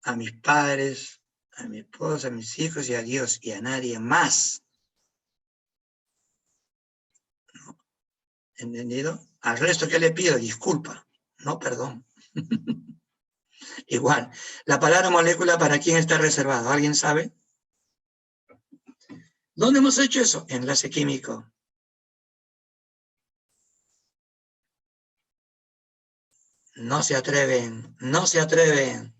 A mis padres, a mi esposa, a mis hijos y a Dios y a nadie más. ¿No? ¿Entendido? Al resto, ¿qué le pido? Disculpa, no perdón. Igual, la palabra molécula, ¿para quién está reservado? ¿Alguien sabe? ¿Dónde hemos hecho eso? Enlace químico. No se atreven, no se atreven.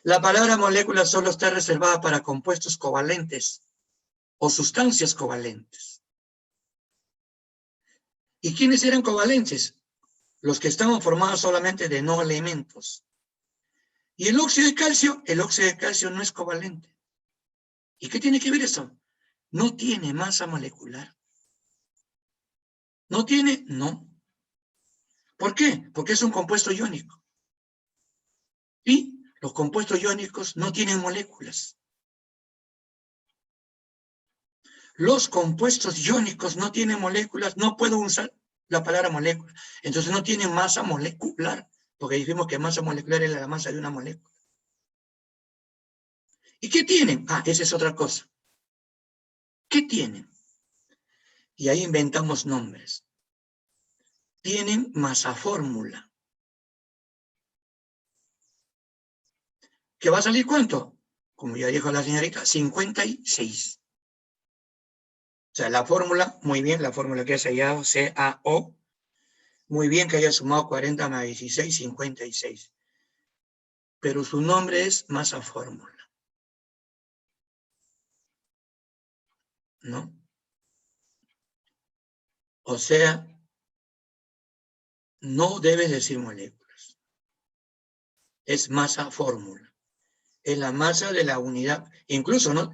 La palabra molécula solo está reservada para compuestos covalentes o sustancias covalentes. ¿Y quiénes eran covalentes? Los que estaban formados solamente de no elementos. Y el óxido de calcio no es covalente. ¿Y qué tiene que ver eso? No tiene masa molecular. ¿No tiene? No. ¿Por qué? Porque es un compuesto iónico. Y los compuestos iónicos no tienen moléculas. Los compuestos iónicos no tienen moléculas, no puedo usar la palabra molécula. Entonces no tienen masa molecular, porque dijimos que masa molecular es la masa de una molécula. ¿Y qué tienen? Ah, esa es otra cosa. ¿Qué tienen? Y ahí inventamos nombres. Tienen masa fórmula. ¿Qué va a salir cuánto? Como ya dijo la señorita, 56. O sea, la fórmula, muy bien, la fórmula que ha sellado, CaO, muy bien que haya sumado 40 más 16, 56. Pero su nombre es masa fórmula. ¿No? O sea, no debes decir moléculas. Es masa fórmula. Es la masa de la unidad. Incluso, ¿no?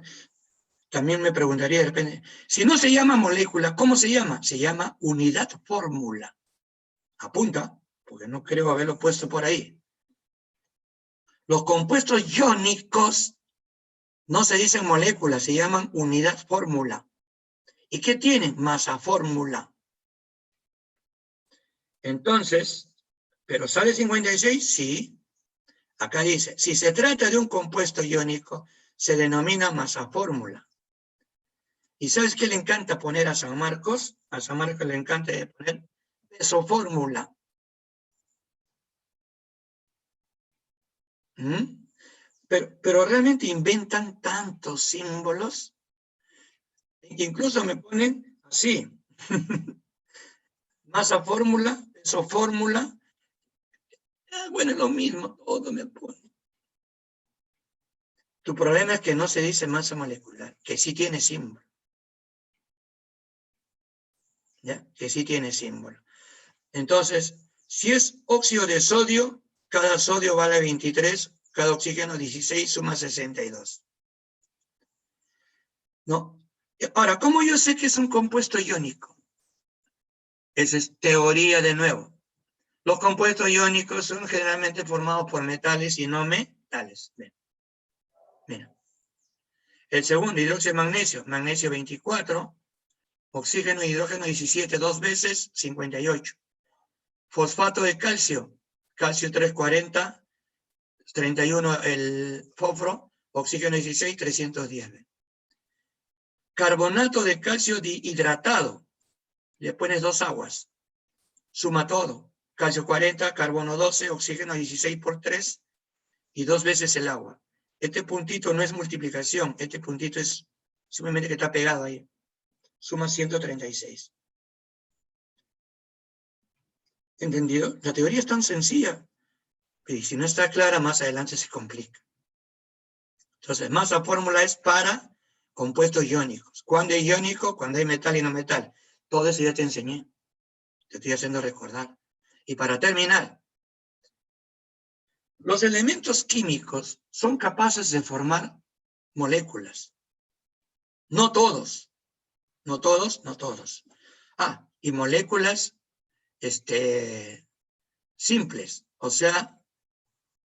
También me preguntaría de repente, si no se llama molécula, ¿cómo se llama? Se llama unidad fórmula. Apunta, porque no creo haberlo puesto por ahí. Los compuestos iónicos no se dicen moléculas, se llaman unidad fórmula. ¿Y qué tienen? Masa fórmula. Entonces, ¿pero sale 56? Sí. Acá dice, si se trata de un compuesto iónico, se denomina masa fórmula. ¿Y sabes qué le encanta poner a San Marcos? A San Marcos le encanta poner peso fórmula. ¿Mm? Pero realmente inventan tantos símbolos, que incluso me ponen así. Masa fórmula, peso fórmula. Bueno, es lo mismo, todo me pone. Tu problema es que no se dice masa molecular, que sí tiene símbolo. ¿Ya? Que sí tiene símbolo. Entonces, si es óxido de sodio, cada sodio vale 23, cada oxígeno 16, suma 62. ¿No? Ahora, ¿cómo yo sé que es un compuesto iónico? Esa es teoría de nuevo. Los compuestos iónicos son generalmente formados por metales y no metales. Mira. El segundo, hidróxido de magnesio, magnesio 24, oxígeno e hidrógeno 17, 2 veces, 58. Fosfato de calcio, calcio 340, 31 el fósforo, oxígeno 16, 310. Carbonato de calcio dihidratado, le pones 2 aguas, suma todo, calcio 40, carbono 12, oxígeno 16 por 3 y 2 veces el agua. Este puntito no es multiplicación, este puntito es simplemente que está pegado ahí. Suma 136. ¿Entendido? La teoría es tan sencilla, y si no está clara, más adelante se complica. Entonces, masa fórmula es para compuestos iónicos. ¿Cuándo es iónico? Cuando hay metal y no metal. Todo eso ya te enseñé. Te estoy haciendo recordar. Y para terminar, los elementos químicos son capaces de formar moléculas. No todos. No todos, no todos. Ah, y moléculas simples. O sea,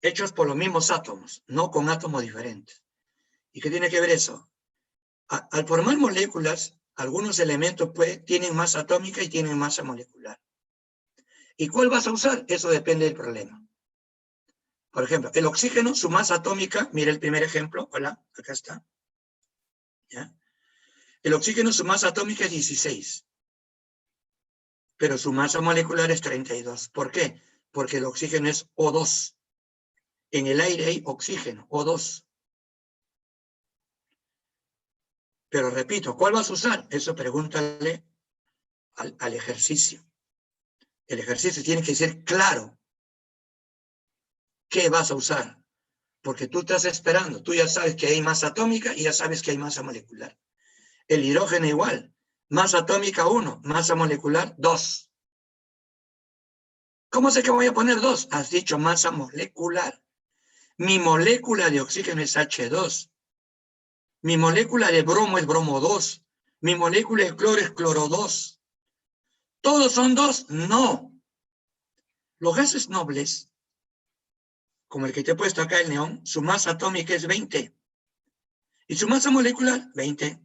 hechos por los mismos átomos, no con átomos diferentes. ¿Y qué tiene que ver eso? Al formar moléculas, algunos elementos tienen masa atómica y tienen masa molecular. ¿Y cuál vas a usar? Eso depende del problema. Por ejemplo, el oxígeno, su masa atómica, mira el primer ejemplo, hola, acá está. ¿Ya? El oxígeno, su masa atómica es 16, pero su masa molecular es 32. ¿Por qué? Porque el oxígeno es O2. En el aire hay oxígeno, O2. Pero repito, ¿cuál vas a usar? Eso pregúntale al ejercicio. El ejercicio tiene que ser claro. ¿Qué vas a usar? Porque tú estás esperando. Tú ya sabes que hay masa atómica y ya sabes que hay masa molecular. El hidrógeno igual. Masa atómica 1, masa molecular 2. ¿Cómo sé que voy a poner 2? Has dicho masa molecular. Mi molécula de oxígeno es H2. Mi molécula de bromo es bromo 2. Mi molécula de cloro es cloro 2. ¿Todos son 2? No. Los gases nobles, como el que te he puesto acá, el neón, su masa atómica es 20. ¿Y su masa molecular? 20.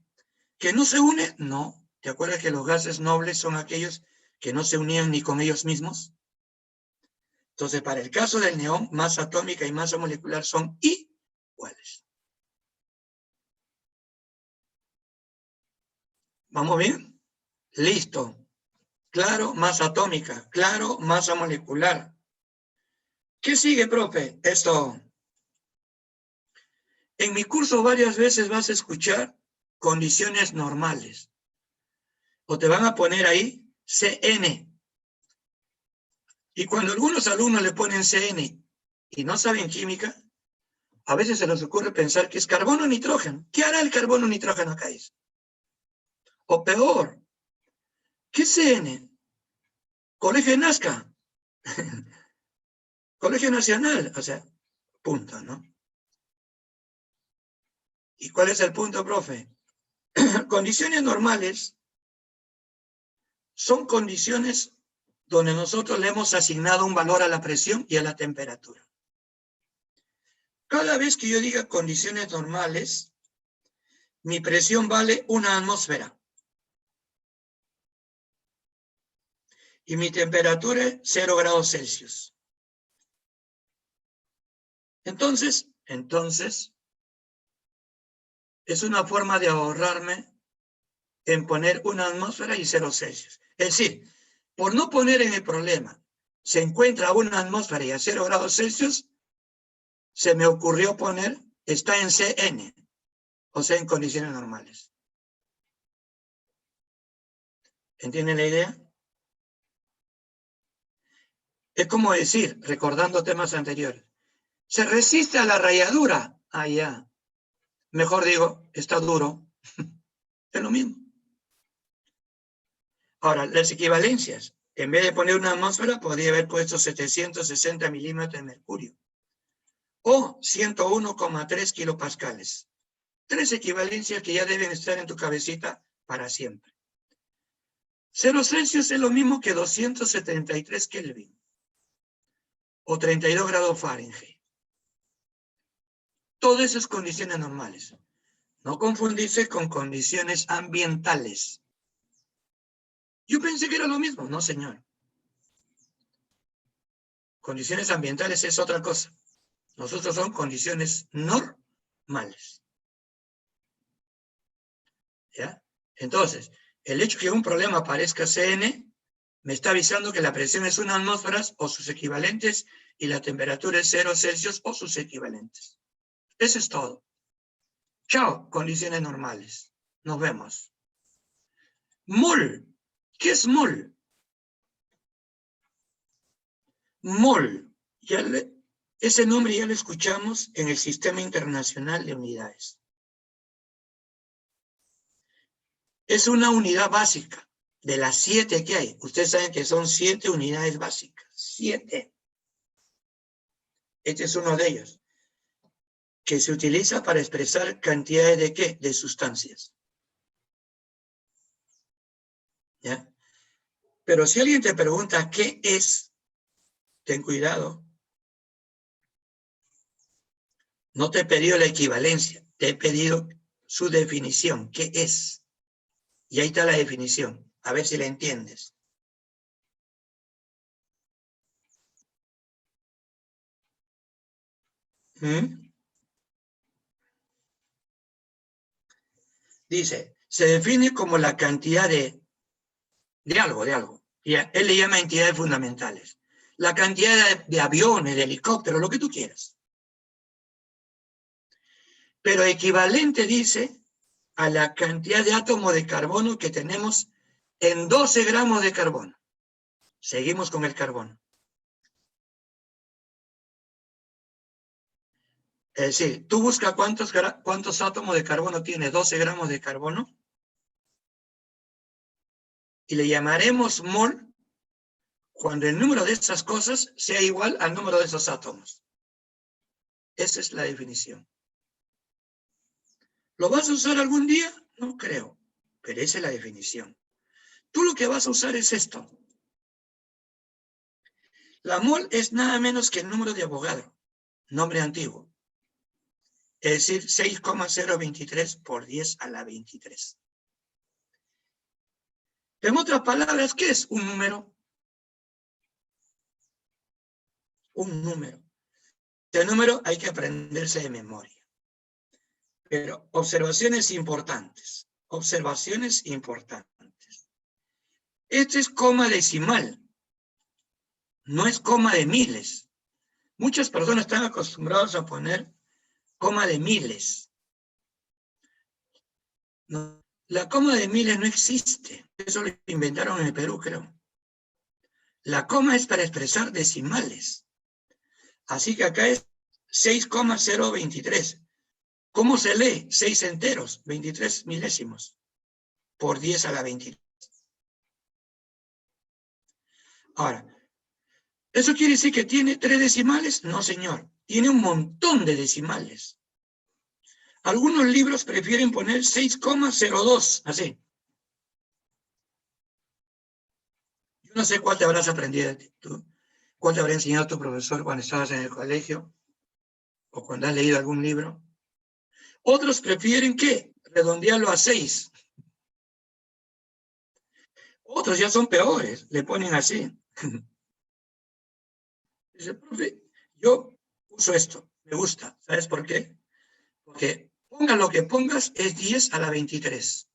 ¿Que no se une? No. ¿Te acuerdas que los gases nobles son aquellos que no se unían ni con ellos mismos? Entonces, para el caso del neón, masa atómica y masa molecular son iguales. ¿Vamos bien? Listo. Claro, masa atómica. Claro, masa molecular. ¿Qué sigue, profe? Esto. En mi curso varias veces vas a escuchar condiciones normales. O te van a poner ahí CN. Y cuando algunos alumnos le ponen CN y no saben química, a veces se les ocurre pensar que es carbono o nitrógeno. ¿Qué hará el carbono o nitrógeno acá? O peor, ¿qué es CN? Colegio de Nazca. Colegio Nacional. O sea, punto, ¿no? ¿Y cuál es el punto, profe? Condiciones normales son condiciones donde nosotros le hemos asignado un valor a la presión y a la temperatura. Cada vez que yo diga condiciones normales, mi presión vale 1 atmósfera. Y mi temperatura es 0 grados Celsius. Entonces, es una forma de ahorrarme en poner 1 atmósfera y 0 Celsius. Es decir, por no poner en el problema, se encuentra a 1 atmósfera y a 0 grados Celsius, se me ocurrió poner, está en CN, o sea, en condiciones normales. ¿Entienden la idea? Es como decir, recordando temas anteriores, se resiste a la ralladura. Ah, ya. Mejor digo, está duro. Es lo mismo. Ahora, las equivalencias. En vez de poner 1 atmósfera, podría haber puesto 760 milímetros de mercurio. O 101,3 kilopascales. 3 equivalencias que ya deben estar en tu cabecita para siempre. 0 Celsius es lo mismo que 273 Kelvin. O 32 grados Fahrenheit. Todas esas condiciones normales. No confundirse con condiciones ambientales. Yo pensé que era lo mismo. No, señor. Condiciones ambientales es otra cosa. Nosotros son condiciones normales. ¿Ya? Entonces, el hecho que un problema aparezca CN me está avisando que la presión es 1 atmósfera o sus equivalentes y la temperatura es 0 Celsius o sus equivalentes. Eso es todo. Chao, condiciones normales. Nos vemos. MOL. ¿Qué es MOL? MOL. Ese nombre ya lo escuchamos en el Sistema Internacional de Unidades. Es una unidad básica de las 7 que hay. Ustedes saben que son 7 unidades básicas. 7. Este es uno de ellos, que se utiliza para expresar cantidades de ¿qué? De sustancias. ¿Ya? Pero si alguien te pregunta qué es, ten cuidado. No te he pedido la equivalencia, te he pedido su definición. ¿Qué es? Y ahí está la definición. A ver si la entiendes. Dice, se define como la cantidad de algo. Y él le llama entidades fundamentales. La cantidad de aviones, de helicópteros, lo que tú quieras. Pero equivalente, dice, a la cantidad de átomos de carbono que tenemos en 12 gramos de carbono. Seguimos con el carbono. Es decir, tú buscas cuántos átomos de carbono tiene 12 gramos de carbono y le llamaremos mol cuando el número de esas cosas sea igual al número de esos átomos. Esa es la definición. ¿Lo vas a usar algún día? No creo, pero esa es la definición. Tú lo que vas a usar es esto. La mol es nada menos que el número de Avogadro, nombre antiguo. Es decir, 6,023 por 10 a la 23. En otras palabras, ¿qué es un número? Un número. Este número hay que aprenderse de memoria. Pero observaciones importantes. Observaciones importantes. Este es coma decimal. No es coma de miles. Muchas personas están acostumbradas a poner coma de miles. No, la coma de miles no existe. Eso lo inventaron en el Perú, creo. La coma es para expresar decimales. Así que acá es 6,023. ¿Cómo se lee? 6 enteros, 23 milésimos, por 10 a la 23. Ahora, ¿eso quiere decir que tiene 3 decimales? No, señor. Tiene un montón de decimales. Algunos libros prefieren poner 6,02, así. Yo no sé cuál te habrás aprendido tú, cuál te habrá enseñado tu profesor cuando estabas en el colegio o cuando has leído algún libro. Otros prefieren, ¿qué? Redondearlo a 6. Otros ya son peores, le ponen así. Dice, profe, yo uso esto, me gusta. ¿Sabes por qué? Porque pongas lo que pongas, es 10 a la 23.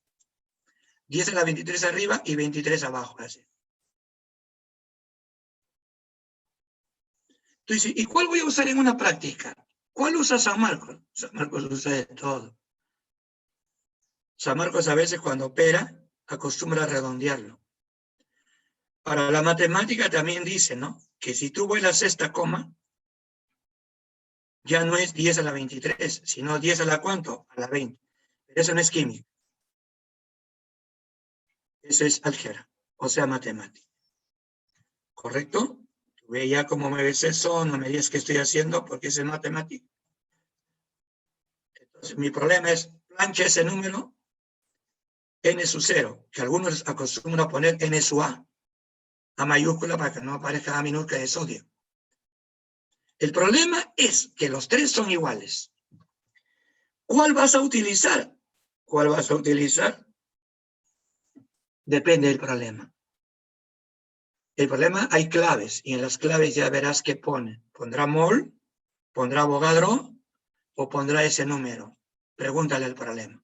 10 a la 23 arriba y 23 abajo, así. Tú dices, ¿y cuál voy a usar en una práctica? ¿Cuál usa San Marcos? San Marcos usa de todo. San Marcos a veces cuando opera, acostumbra a redondearlo. Para la matemática también dice, ¿no? Que si tú vuelas esta coma, ya no es 10 a la 23, sino 10 a la ¿cuánto? A la 20. Pero eso no es química. Eso es álgebra, o sea, matemática. ¿Correcto? Ve ya cómo me ves eso, no me digas qué estoy haciendo, porque es matemática. Entonces, mi problema es, plancha ese número, n sub 0, que algunos acostumbran a poner n sub a mayúscula para que no aparezca a minúscula de sodio. El problema es que los tres son iguales. ¿Cuál vas a utilizar? ¿Cuál vas a utilizar? Depende del problema. El problema hay claves, y en las claves ya verás qué pone. ¿Pondrá mol? ¿Pondrá Avogadro? ¿O pondrá ese número? Pregúntale el problema.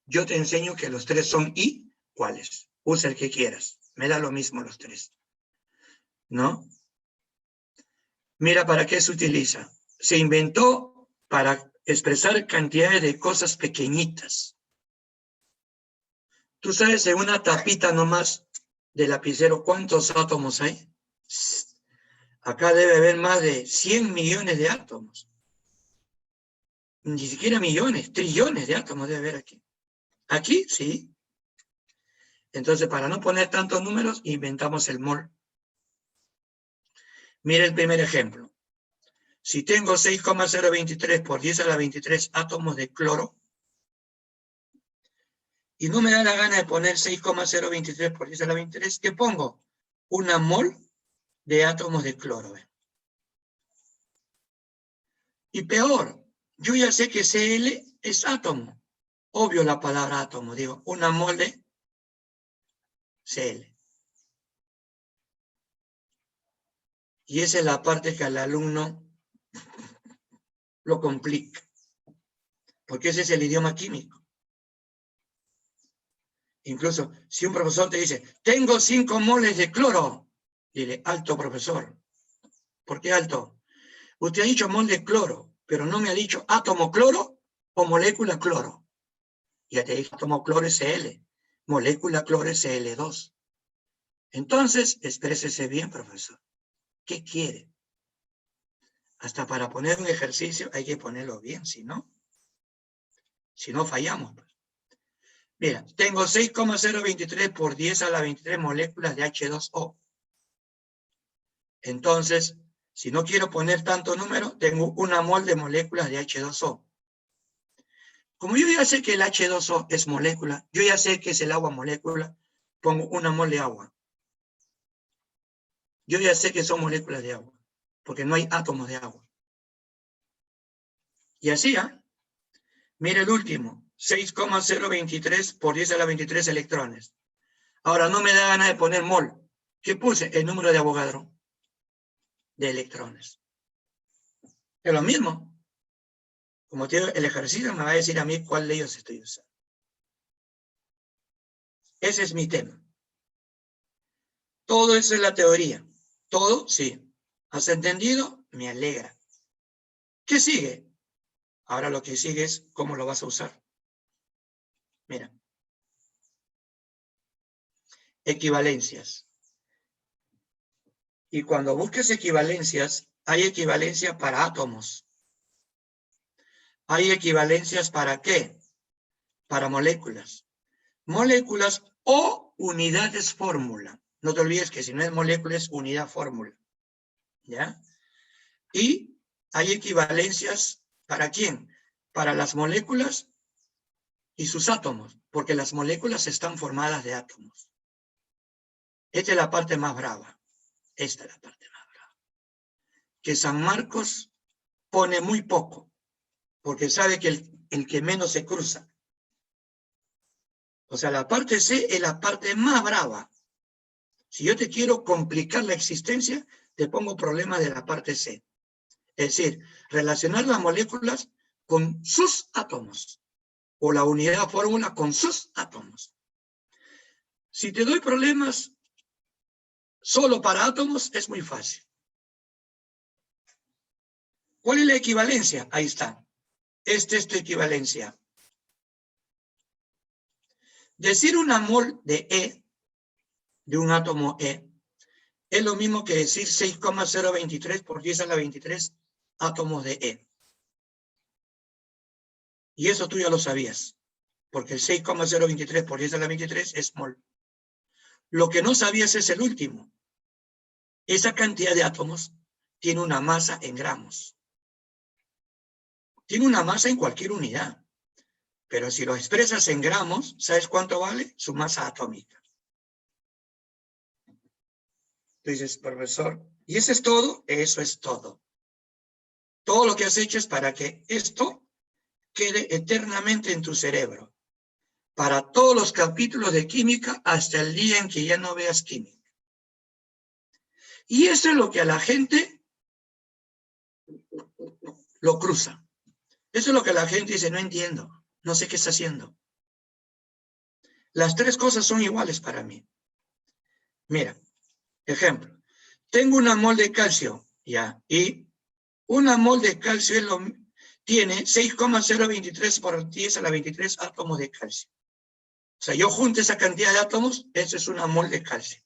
Yo te enseño que los tres son iguales. Usa el que quieras. Me da lo mismo los tres. ¿No? Mira para qué se utiliza. Se inventó para expresar cantidades de cosas pequeñitas. ¿Tú sabes en una tapita nomás de lapicero cuántos átomos hay? Acá debe haber más de 100 millones de átomos. Ni siquiera millones, trillones de átomos debe haber aquí. Aquí, sí. Entonces, para no poner tantos números, inventamos el mol. Mira el primer ejemplo. Si tengo 6,023 por 10 a la 23 átomos de cloro, y no me da la gana de poner 6,023 por 10 a la 23, ¿qué pongo? Una mol de átomos de cloro. Y peor, yo ya sé que Cl es átomo. Obvio la palabra átomo, digo, una mol de Cl. Y esa es la parte que al alumno lo complica, porque ese es el idioma químico. Incluso si un profesor te dice, tengo 5 moles de cloro, dile, alto profesor. ¿Por qué alto? Usted ha dicho mol de cloro, pero no me ha dicho átomo cloro o molécula cloro. Ya te dije átomo cloro es Cl, molécula cloro es Cl2. Entonces, exprésese bien, profesor. ¿Qué quiere? Hasta para poner un ejercicio hay que ponerlo bien, si no fallamos. Mira, tengo 6,023 por 10 a la 23 moléculas de H2O. Entonces, si no quiero poner tanto número, tengo una mol de moléculas de H2O. Como yo ya sé que el H2O es molécula, yo ya sé que es el agua molécula, pongo una mol de agua. Yo ya sé que son moléculas de agua, porque no hay átomos de agua. Y así, mira el último, 6,023 por 10 a la 23 electrones. Ahora no me da ganas de poner mol. ¿Qué puse? El número de Avogadro de electrones. Es lo mismo. Como te digo, el ejercicio me va a decir a mí cuál de ellos estoy usando. Ese es mi tema. Todo eso es la teoría. Todo, sí. ¿Has entendido? Me alegra. ¿Qué sigue? Ahora lo que sigue es cómo lo vas a usar. Mira. Equivalencias. Y cuando busques equivalencias, hay equivalencia para átomos. Hay equivalencias para ¿qué? Para moléculas. Moléculas o unidades fórmula. No te olvides que si no es molécula es unidad fórmula. ¿Ya? Y hay equivalencias ¿para quién? Para las moléculas y sus átomos, porque las moléculas están formadas de átomos. Esta es la parte más brava. Esta es la parte más brava. Que San Marcos pone muy poco, porque sabe que el que menos se cruza. O sea, la parte C es la parte más brava. Si yo te quiero complicar la existencia, te pongo problemas de la parte C. Es decir, relacionar las moléculas con sus átomos o la unidad fórmula con sus átomos. Si te doy problemas solo para átomos, es muy fácil. ¿Cuál es la equivalencia? Ahí está. Esta es tu equivalencia. Decir una mol de E, de un átomo E, es lo mismo que decir 6,023 por 10 a la 23 átomos de E. Y eso tú ya lo sabías, porque el 6,023 por 10 a la 23 es mol. Lo que no sabías es el último. Esa cantidad de átomos tiene una masa en gramos. Tiene una masa en cualquier unidad. Pero si lo expresas en gramos, ¿sabes cuánto vale? Su masa atómica. Tú dices, profesor, ¿y eso es todo? Eso es todo. Todo lo que has hecho es para que esto quede eternamente en tu cerebro. Para todos los capítulos de química hasta el día en que ya no veas química. Y eso es lo que a la gente lo cruza. Eso es lo que la gente dice, no entiendo, no sé qué está haciendo. Las tres cosas son iguales para mí. Mira, ejemplo, tengo una mol de calcio, ya, y una mol de calcio tiene 6,023 por 10 a la 23 átomos de calcio. O sea, yo junto esa cantidad de átomos, eso es una mol de calcio.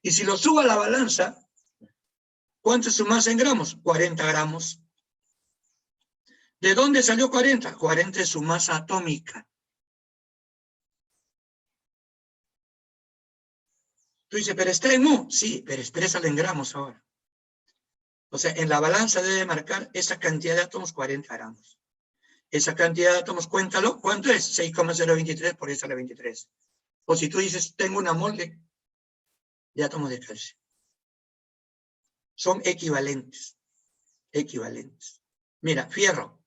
Y si lo subo a la balanza, ¿cuánto es su masa en gramos? 40 gramos. ¿De dónde salió 40? 40 es su masa atómica. Tú dices, pero está en U. Sí, pero exprésalo en gramos ahora. O sea, en la balanza debe marcar esa cantidad de átomos, 40 gramos. Esa cantidad de átomos, cuéntalo. ¿Cuánto es? 6,023 por 10 a la 23. O si tú dices, tengo una mol de átomos de calcio. Son equivalentes. Equivalentes. Mira, fierro.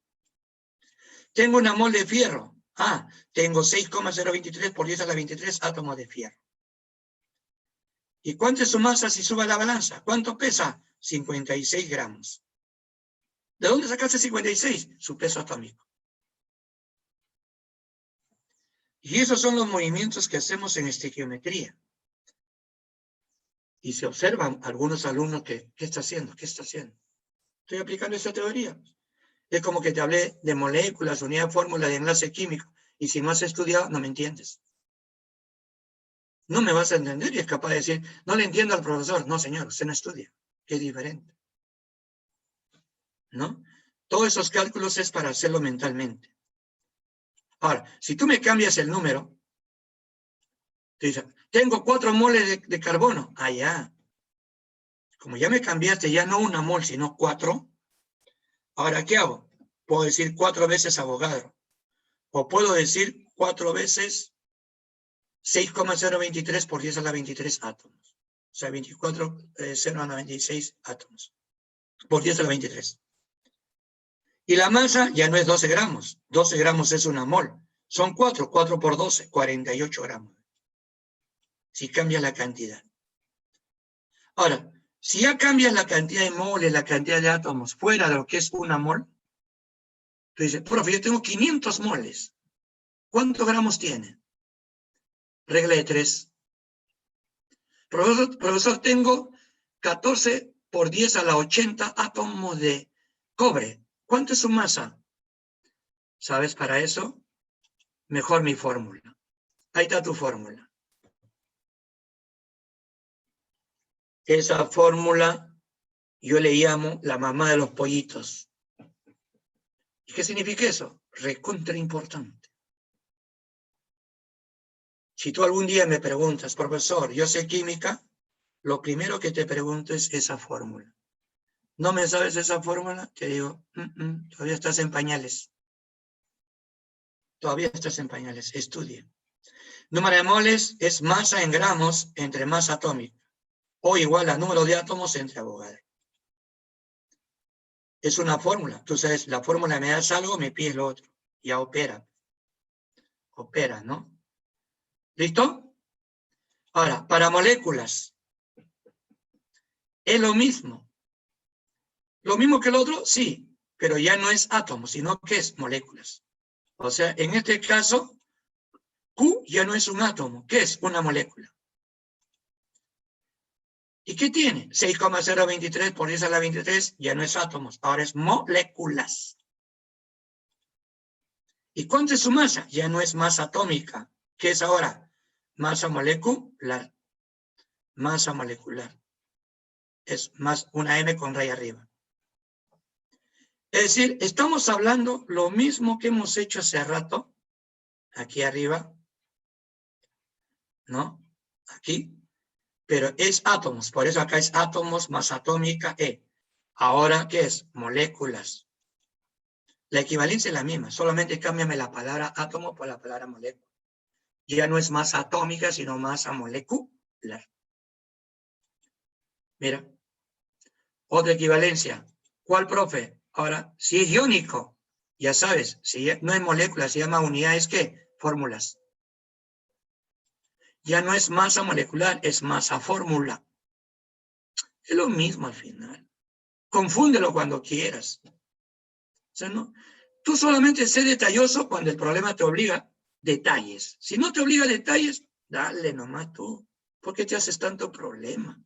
Tengo una mol de fierro. Ah, tengo 6,023 por 10 a la 23 átomos de fierro. ¿Y cuánto es su masa si sube a la balanza? ¿Cuánto pesa? 56 gramos. ¿De dónde sacaste 56? Su peso atómico. Y esos son los movimientos que hacemos en estequiometría. Y se observan algunos alumnos que, ¿qué está haciendo? ¿Qué está haciendo? Estoy aplicando esa teoría. Es como que te hablé de moléculas, unidad, fórmula de enlace químico. Y si no has estudiado, no me entiendes. No me vas a entender y es capaz de decir, no le entiendo al profesor. No, señor, usted no estudia. Que es diferente. ¿No? Todos esos cálculos es para hacerlo mentalmente. Ahora, si tú me cambias el número, te dice, tengo 4 moles de carbono. Ah, ya. Como ya me cambiaste, ya no una mol, sino 4. Ahora, ¿qué hago? Puedo decir 4 veces Avogadro. O puedo decir 4 veces 6,023 por 10 a la 23 átomos. O sea, 24,096 átomos. Por 10 a la 23. Y la masa ya no es 12 gramos. 12 gramos es una mol. Son 4. 4 por 12, 48 gramos. Si cambia la cantidad. Ahora, si ya cambias la cantidad de moles, la cantidad de átomos, fuera de lo que es una mol, tú dices, profe, yo tengo 500 moles. ¿Cuántos gramos tiene? Regla de 3. Profesor, tengo 14 por 10 a la 80 átomos de cobre. ¿Cuánto es su masa? ¿Sabes para eso? Mejor mi fórmula. Ahí está tu fórmula. Esa fórmula yo le llamo la mamá de los pollitos. ¿Y qué significa eso? Recontra importante. Si tú algún día me preguntas, profesor, yo sé química, lo primero que te pregunto es esa fórmula. ¿No me sabes esa fórmula? Te digo, todavía estás en pañales. Todavía estás en pañales, estudia. Número de moles es masa en gramos entre masa atómica, o igual a número de átomos entre Avogadro. Es una fórmula. Tú sabes, la fórmula me das algo, me pides lo otro. Ya opera. Opera, ¿no? ¿Listo? Ahora, para moléculas. Es lo mismo. Lo mismo que el otro, sí, pero ya no es átomo, sino que es moléculas. O sea, en este caso, Q ya no es un átomo. ¿Qué es? Una molécula. ¿Y qué tiene? 6,023 por 10 a la 23 ya no es átomos, ahora es moléculas. ¿Y cuánto es su masa? Ya no es masa atómica. ¿Qué es ahora? Masa molecular. Masa molecular. Es más una M con raya arriba. Es decir, estamos hablando lo mismo que hemos hecho hace rato, aquí arriba, ¿no? Aquí, pero es átomos, por eso acá es átomos más atómica E. Ahora, ¿qué es? Moléculas. La equivalencia es la misma, solamente cámbiame la palabra átomo por la palabra molécula. Ya no es masa atómica, sino masa molecular. Mira, otra equivalencia. ¿Cuál, profe? Ahora, si es iónico, ya sabes, si no es molécula, se llama unidades, ¿qué? Fórmulas. Ya no es masa molecular, es masa fórmula. Es lo mismo al final. Confúndelo cuando quieras. O sea, no, tú solamente sé detalloso cuando el problema te obliga detalles. Si no te obliga detalles, dale nomás tú. ¿Por qué te haces tanto problema?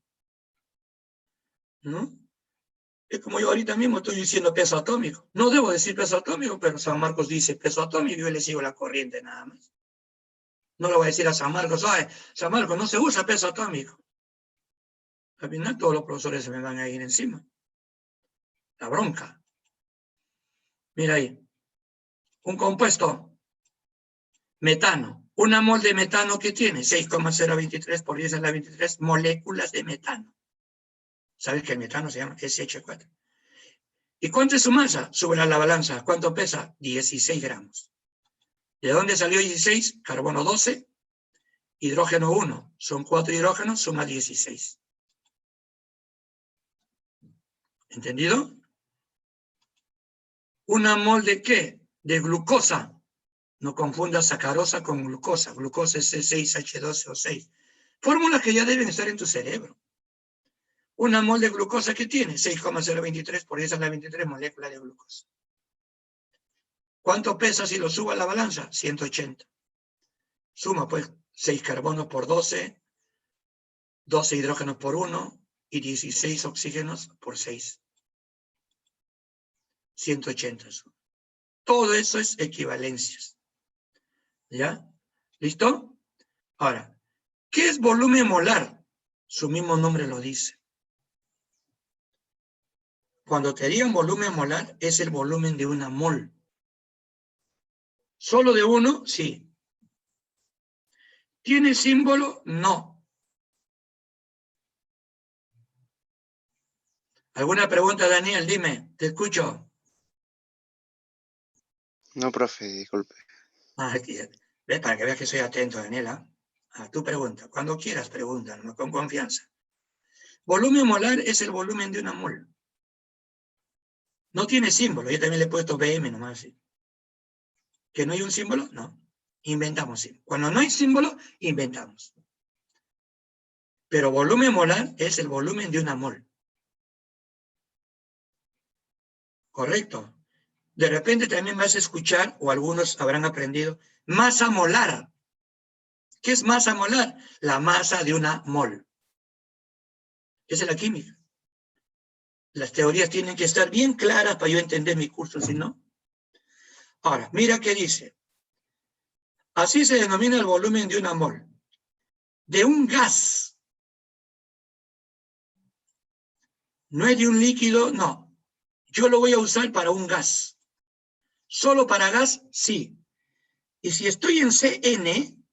¿No? Es como yo ahorita mismo estoy diciendo peso atómico. No debo decir peso atómico, pero San Marcos dice peso atómico y yo le sigo la corriente nada más. No le voy a decir a San Marcos, ay, San Marcos, no se usa peso atómico. Al final todos los profesores se me van a ir encima. La bronca. Mira ahí. Un compuesto. Metano. Una mol de metano que tiene 6,023 por 10 a la 23 moléculas de metano. ¿Sabes que el metano se llama SH4? ¿Y cuánto es su masa? Sube a la balanza. ¿Cuánto pesa? 16 gramos. ¿De dónde salió 16? Carbono 12, hidrógeno 1. Son 4 hidrógenos, suma 16. ¿Entendido? ¿Una mol de qué? de glucosa. No confundas sacarosa con glucosa. Glucosa es C6H12O6. Fórmulas que ya deben estar en tu cerebro. Una mol de glucosa que tiene 6,023, por eso es la 23 moléculas de glucosa. ¿Cuánto pesa si lo subo a la balanza? 180. Suma pues 6 carbonos por 12, 12 hidrógenos por 1 y 16 oxígenos por 6. 180. Todo eso es equivalencias. ¿Ya? ¿Listo? Ahora, ¿qué es volumen molar? Su mismo nombre lo dice. Cuando te digan volumen molar, es el volumen de una mol. ¿Solo de uno? Sí. ¿Tiene símbolo? No. ¿Alguna pregunta, Daniel? Dime, te escucho. No, profe, disculpe. ¿Ves? Para que veas que soy atento, Daniela. Tu pregunta. Cuando quieras, pregunta, ¿no? Con confianza. Volumen molar es el volumen de una mol. No tiene símbolo. Yo también le he puesto BM nomás. ¿Sí? ¿Que no hay un símbolo? No. Inventamos símbolo. Cuando no hay símbolo, inventamos. Pero volumen molar es el volumen de una mol. ¿Correcto? De repente también vas a escuchar, o algunos habrán aprendido, masa molar. ¿Qué es masa molar? La masa de una mol. Esa es la química. Las teorías tienen que estar bien claras para yo entender mi curso, si no. Ahora, mira qué dice. Así se denomina el volumen de una mol. De un gas. No es de un líquido, no. Yo lo voy a usar para un gas. ¿Solo para gas? Sí. Y si estoy en CN,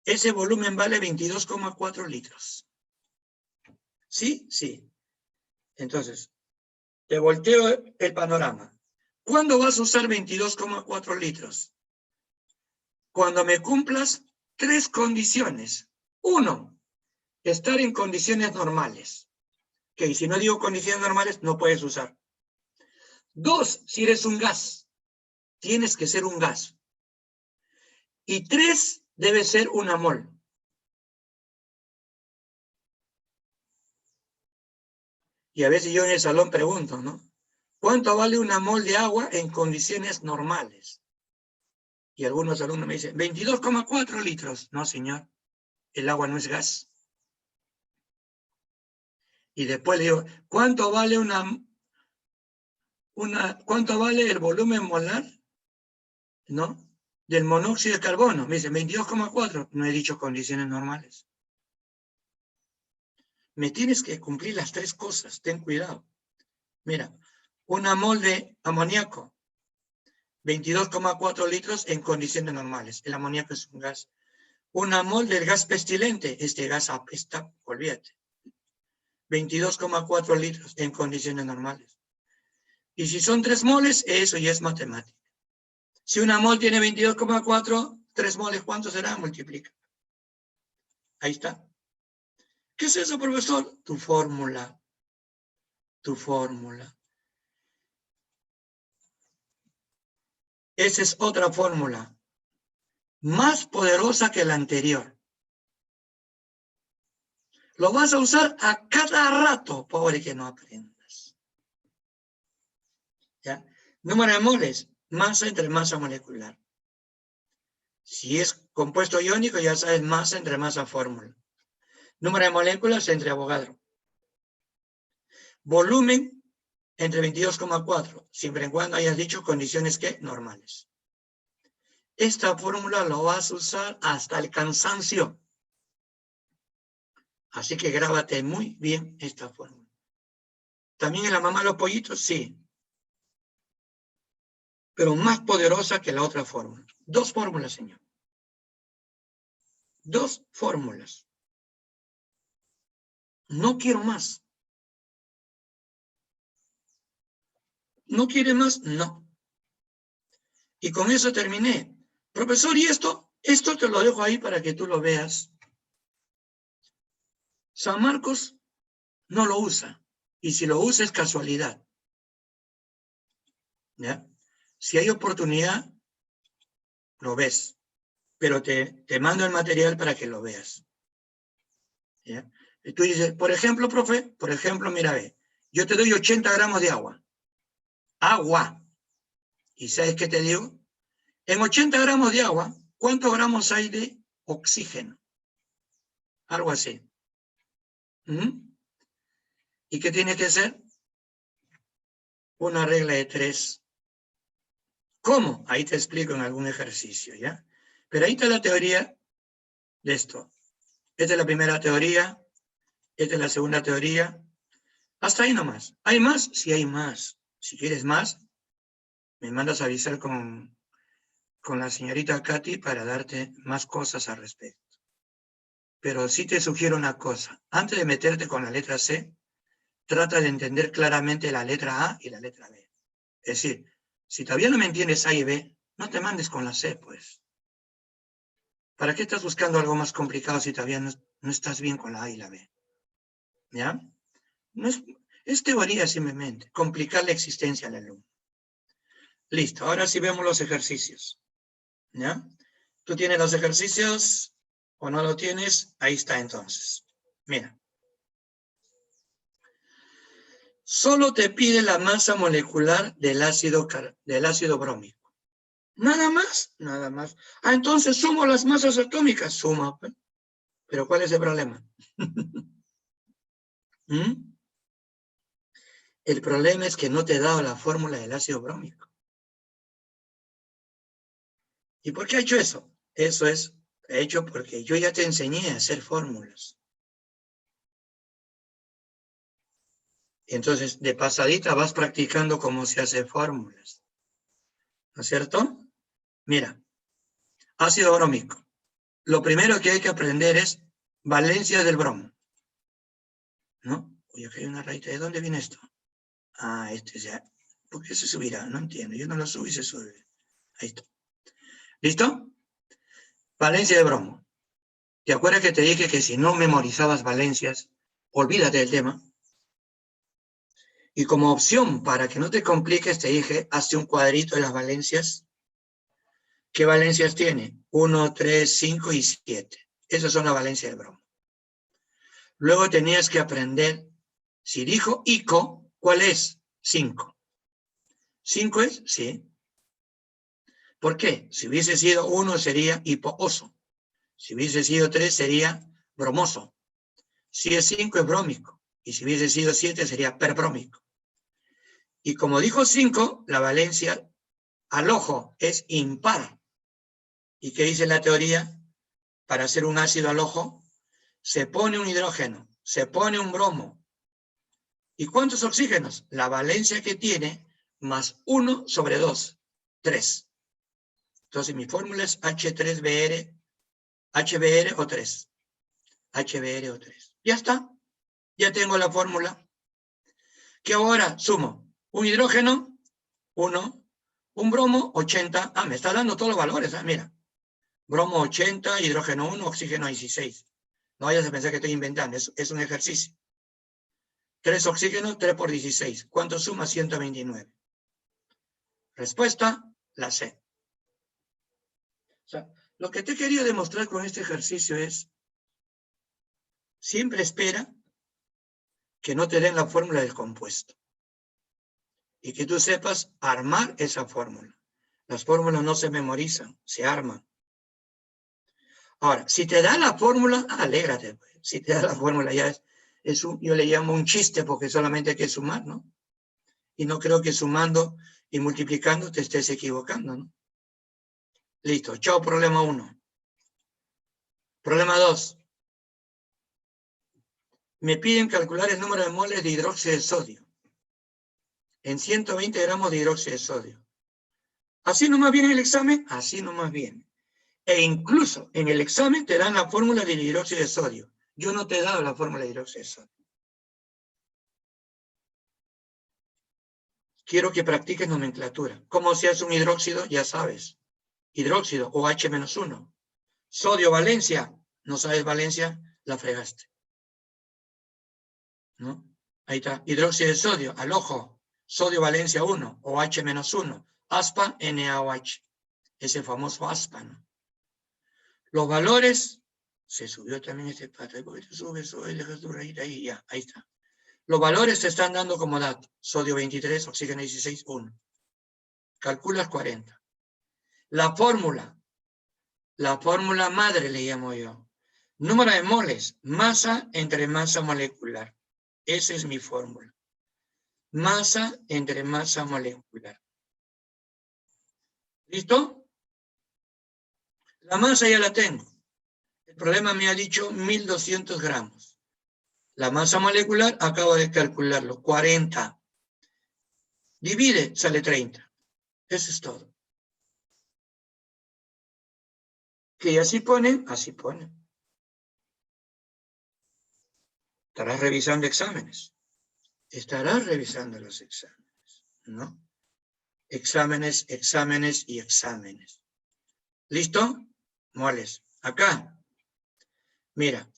ese volumen vale 22,4 litros. ¿Sí? Sí. Entonces, te volteo el panorama. ¿Cuándo vas a usar 22,4 litros? Cuando me cumplas 3 condiciones. 1, estar en condiciones normales. Que si no digo condiciones normales, no puedes usar. 2, si eres un gas. Tienes que ser un gas. Y 3, debe ser una mol. Y a veces yo en el salón pregunto, ¿no? ¿Cuánto vale una mol de agua en condiciones normales? Y algunos alumnos me dicen, 22,4 litros. No, señor, el agua no es gas. Y después le digo, ¿cuánto vale cuánto vale el volumen molar? ¿No? Del monóxido de carbono. Me dicen, 22,4. No he dicho condiciones normales. Me tienes que cumplir las 3 cosas. Ten cuidado. Mira, una mol de amoníaco. 22,4 litros en condiciones normales. El amoníaco es un gas. Una mol del gas pestilente. Este gas apesta, olvídate. 22,4 litros en condiciones normales. Y si son 3 moles, eso ya es matemática. Si una mol tiene 22,4, 3 moles, ¿cuánto será? Multiplica. Ahí está. ¿Qué es eso, profesor? Tu fórmula. Tu fórmula. Esa es otra fórmula. Más poderosa que la anterior. Lo vas a usar a cada rato, pobre que no aprendas. ¿Ya? Número de moles, masa entre masa molecular. Si es compuesto iónico, ya sabes, masa entre masa fórmula. Número de moléculas entre Avogadro. Volumen entre 22,4, siempre y cuando hayas dicho condiciones que normales. Esta fórmula lo vas a usar hasta el cansancio. Así que grábate muy bien esta fórmula. ¿También en la mamá de los pollitos? Sí. Pero más poderosa que la otra fórmula. 2 fórmulas, señor. 2 fórmulas. No quiero más. ¿No quiere más? No. Y con eso terminé. Profesor, ¿y esto? Esto te lo dejo ahí para que tú lo veas. San Marcos no lo usa. Y si lo usa es casualidad. ¿Ya? Si hay oportunidad, lo ves. Pero te mando el material para que lo veas. ¿Ya? Y tú dices, por ejemplo, profe, por ejemplo, mira, ve, yo te doy 80 gramos de agua. Agua. ¿Y sabes qué te digo? En 80 gramos de agua, ¿cuántos gramos hay de oxígeno? Algo así. ¿Mm? ¿Y qué tiene que ser? Una regla de 3. ¿Cómo? Ahí te explico en algún ejercicio, ¿ya? Pero ahí está la teoría de esto. Esta es la primera teoría, esta es la segunda teoría. Hasta ahí nomás. ¿Hay más? Sí hay más. Si quieres más, me mandas a avisar con la señorita Katy para darte más cosas al respecto. Pero sí te sugiero una cosa. Antes de meterte con la letra C, trata de entender claramente la letra A y la letra B. Es decir, si todavía no me entiendes A y B, no te mandes con la C, pues. ¿Para qué estás buscando algo más complicado si todavía no estás bien con la A y la B? ¿Ya? No es teoría simplemente, complicar la existencia al alumno. Listo, ahora sí vemos los ejercicios. ¿Ya? ¿Tú tienes los ejercicios o no lo tienes? Ahí está entonces. Mira. Solo te pide la masa molecular del ácido brómico. Nada más, nada más. Ah, entonces sumo las masas atómicas. Suma. Pero ¿cuál es el problema? ¿Mm? El problema es que no te he dado la fórmula del ácido brómico. ¿Y por qué ha hecho eso? Eso es hecho porque yo ya te enseñé a hacer fórmulas. Entonces, de pasadita vas practicando cómo se hace fórmulas. ¿No es cierto? Mira, ácido brómico. Lo primero que hay que aprender es valencia del bromo. ¿No? Oye, aquí hay una rayita. ¿De dónde viene esto? Ah, ya. ¿Por qué se subirá? No entiendo. Yo no lo subo y se sube. Ahí está. ¿Listo? Valencia de bromo. ¿Te acuerdas que te dije que si no memorizabas valencias, olvídate del tema? Y como opción, para que no te compliques, te dije, hazte un cuadrito de las valencias. ¿Qué valencias tiene? 1, 3, 5 y 7. Esas son las valencias del bromo. Luego tenías que aprender, si dijo ICO, ¿cuál es? 5. ¿5 es? Sí. ¿Por qué? Si hubiese sido 1 sería hipooso. Si hubiese sido 3 sería bromoso. Si es 5 es brómico. Y si hubiese sido 7 sería perbrómico. Y como dijo 5, la valencia al ojo es impar. ¿Y qué dice la teoría? Para hacer un ácido al ojo, se pone un hidrógeno, se pone un bromo. ¿Y cuántos oxígenos? La valencia que tiene más 1 sobre 2, 3. Entonces mi fórmula es H3Br, HBr o 3. HBr o 3. Ya está. Ya tengo la fórmula. Que ahora sumo un hidrógeno, 1, un bromo, 80. Ah, me está dando todos los valores. Mira. Bromo 80, hidrógeno 1, oxígeno 16. No vayas a pensar que estoy inventando, es un ejercicio. 3 oxígenos, 3 por 16. ¿Cuánto suma? 129. Respuesta, la C. O sea, lo que te he querido demostrar con este ejercicio es, siempre espera que no te den la fórmula del compuesto. Y que tú sepas armar esa fórmula. Las fórmulas no se memorizan, se arman. Ahora, si te da la fórmula, alégrate. Pues. Si te da la fórmula, ya yo le llamo un chiste porque solamente hay que sumar, ¿no? Y no creo que sumando y multiplicando te estés equivocando, ¿no? Listo, chao, problema 1. Problema 2. Me piden calcular el número de moles de hidróxido de sodio en 120 gramos de hidróxido de sodio. ¿Así nomás viene el examen? Así nomás viene. E incluso en el examen te dan la fórmula del hidróxido de sodio. Yo no te he dado la fórmula de hidróxido de sodio. Quiero que practiques nomenclatura. ¿Cómo se hace un hidróxido? Ya sabes. Hidróxido o H-1. Sodio, valencia. ¿No sabes valencia? La fregaste. ¿No? Ahí está. Hidróxido de sodio, al ojo. Sodio, valencia 1 o H-1. aspa NaOH, ese famoso aspa, ¿no? Los valores, se subió también este pata, porque sube, deja tu rayita ahí, ya, ahí está. Los valores te están dando como dato, sodio 23, oxígeno 16, 1. Calculas 40. La fórmula madre le llamo yo. Número de moles, masa entre masa molecular. Esa es mi fórmula. Masa entre masa molecular. ¿Listo? La masa ya la tengo. El problema me ha dicho 1200 gramos. La masa molecular acabo de calcularlo, 40. Divide, sale 30. Eso es todo. Que así ponen, así ponen. Estarás revisando exámenes. Estarás revisando los exámenes, ¿no? Exámenes, exámenes y exámenes. ¿Listo? Moles. Acá. Mira.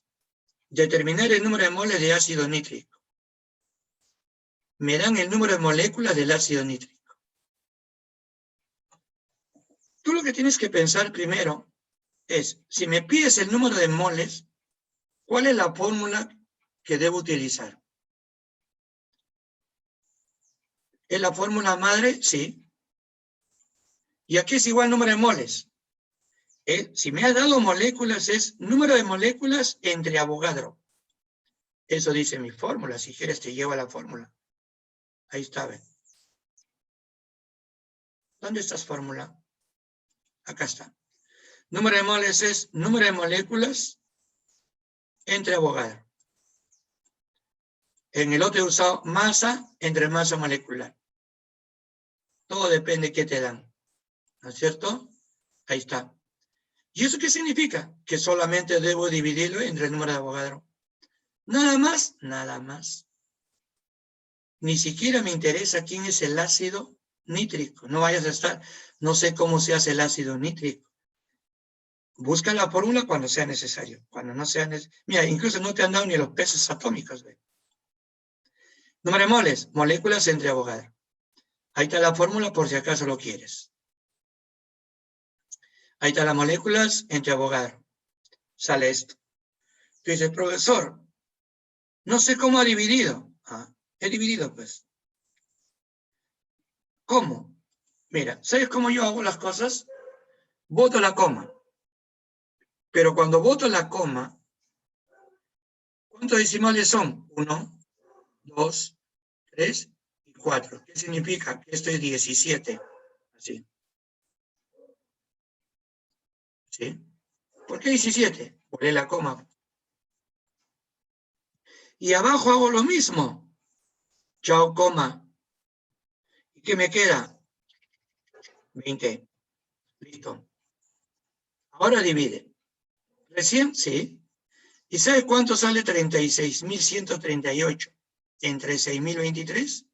Determinar el número de moles de ácido nítrico. Me dan el número de moléculas del ácido nítrico. Tú lo que tienes que pensar primero es, si me pides el número de moles, ¿cuál es la fórmula que debo utilizar? ¿Es la fórmula madre? Sí. ¿Y aquí es igual número de moles? Si me has dado moléculas, es número de moléculas entre Avogadro. Eso dice mi fórmula. Si quieres te llevo a la fórmula. Ahí está, ¿ven? ¿Dónde está esa fórmula? Acá está. Número de moles es número de moléculas entre Avogadro. En el otro he usado masa entre masa molecular. Todo depende de qué te dan. ¿No es cierto? Ahí está. ¿Y eso qué significa? Que solamente debo dividirlo entre el número de Avogadro. Nada más, nada más. Ni siquiera me interesa quién es el ácido nítrico. No vayas a estar, no sé cómo se hace el ácido nítrico. Busca la fórmula cuando sea necesario. Cuando no sea necesario. Mira, incluso no te han dado ni los pesos atómicos. ¿Ve? Número de moles, moléculas entre Avogadro. Ahí está la fórmula por si acaso lo quieres. Ahí están las moléculas entre Avogadro. Sale esto. Tú dices, profesor, no sé cómo ha dividido. He dividido, pues. ¿Cómo? Mira, ¿sabes cómo yo hago las cosas? Boto la coma. Pero cuando boto la coma, ¿cuántos decimales son? 1, 2, 3 y 4. ¿Qué significa? Que esto es 17. Así. ¿Sí? ¿Por qué 17? Borré la coma. Y abajo hago lo mismo. Chao, coma. ¿Y qué me queda? 20. Listo. Ahora divide. ¿Recién? Sí. ¿Y sabes cuánto sale 36.138 entre 6.023?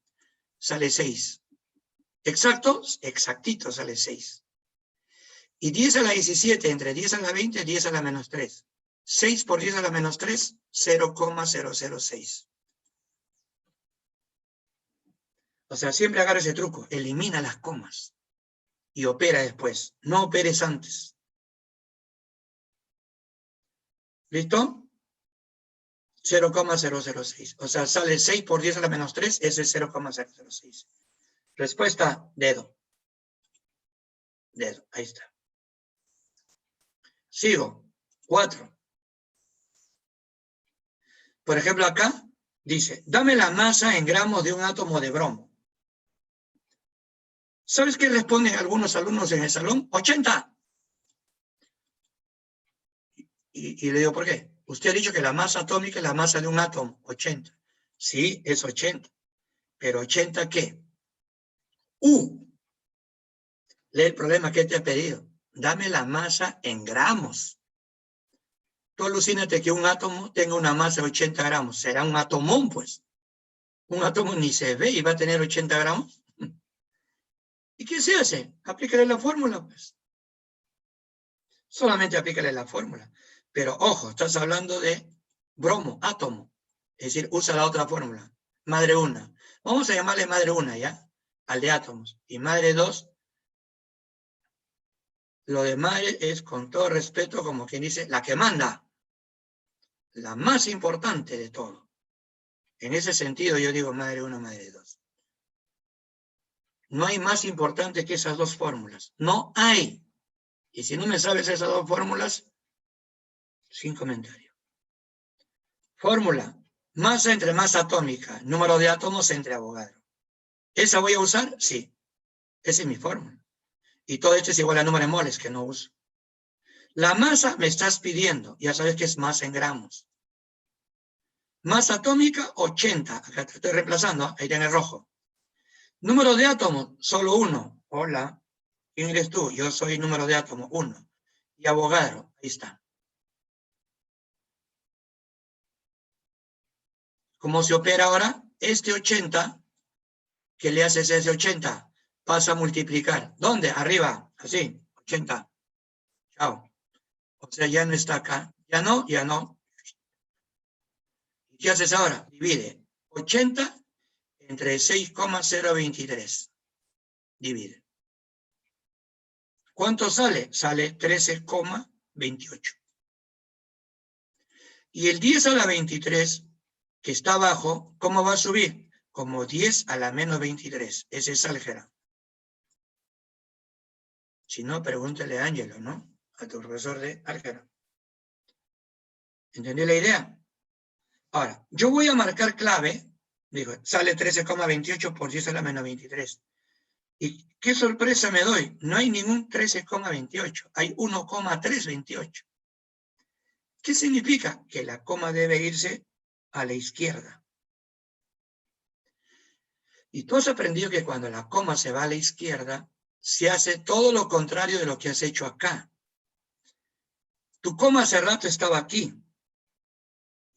Sale 6. ¿Exacto? Exactito sale 6. Y 10 a la 17 entre 10 a la 20, 10 a la menos 3. 6 por 10 a la menos 3, 0,006. O sea, siempre agarra ese truco. Elimina las comas. Y opera después. No operes antes. ¿Listo? 0,006. O sea, sale 6 por 10 a la menos 3, ese es 0,006. Respuesta, dedo. Dedo, ahí está. Sigo. 4. Por ejemplo, acá dice, dame la masa en gramos de un átomo de bromo. ¿Sabes qué responden algunos alumnos en el salón? 80. Y le digo, ¿por qué? Usted ha dicho que la masa atómica es la masa de un átomo, 80. Sí, es 80. ¿Pero 80 qué? Lee el problema que te ha pedido. Dame la masa en gramos. Tú alucínate que un átomo tenga una masa de 80 gramos. Será un atomón, pues. Un átomo ni se ve y va a tener 80 gramos. ¿Y qué se hace? Aplícale la fórmula, pues. Solamente aplícale la fórmula. Pero, ojo, estás hablando de bromo, átomo. Es decir, usa la otra fórmula. Madre 1. Vamos a llamarle madre 1, ¿ya? Al de átomos. Y madre 2 Lo de madre es, con todo respeto, como quien dice, la que manda. La más importante de todo. En ese sentido yo digo madre 1, madre 2. No hay más importante que esas dos fórmulas. No hay. Y si no me sabes esas dos fórmulas, sin comentario. Fórmula. Masa entre masa atómica. Número de átomos entre Avogadro. ¿Esa voy a usar? Sí. Esa es mi fórmula. Y todo esto es igual a número de moles, que no uso. La masa me estás pidiendo. Ya sabes que es masa en gramos. Masa atómica, 80. Acá te estoy reemplazando. Ahí en el rojo. Número de átomos, solo 1. Hola. ¿Quién eres tú? Yo soy número de átomos, 1. Y Avogadro, ahí está. ¿Cómo se opera ahora? Este 80, ¿qué le haces a ese 80? Pasa a multiplicar. ¿Dónde? Arriba, así, 80. Chao. O sea, ya no está acá. Ya no, ya no. ¿Qué haces ahora? Divide 80 entre 6,023. Divide. ¿Cuánto sale? Sale 13,28. Y el 10 a la 23, que está abajo, ¿cómo va a subir? Como 10 a la menos 23. Ese es álgebra. Si no, pregúntale a Ángelo, ¿no? A tu profesor de álgebra. ¿Entendió la idea? Ahora, yo voy a marcar clave. Digo, sale 13,28 por 10 a la menos 23. Y qué sorpresa me doy. No hay ningún 13,28. Hay 1,328. ¿Qué significa? Que la coma debe irse a la izquierda. Y tú has aprendido que cuando la coma se va a la izquierda, se hace todo lo contrario de lo que has hecho acá. Tu coma hace rato estaba aquí.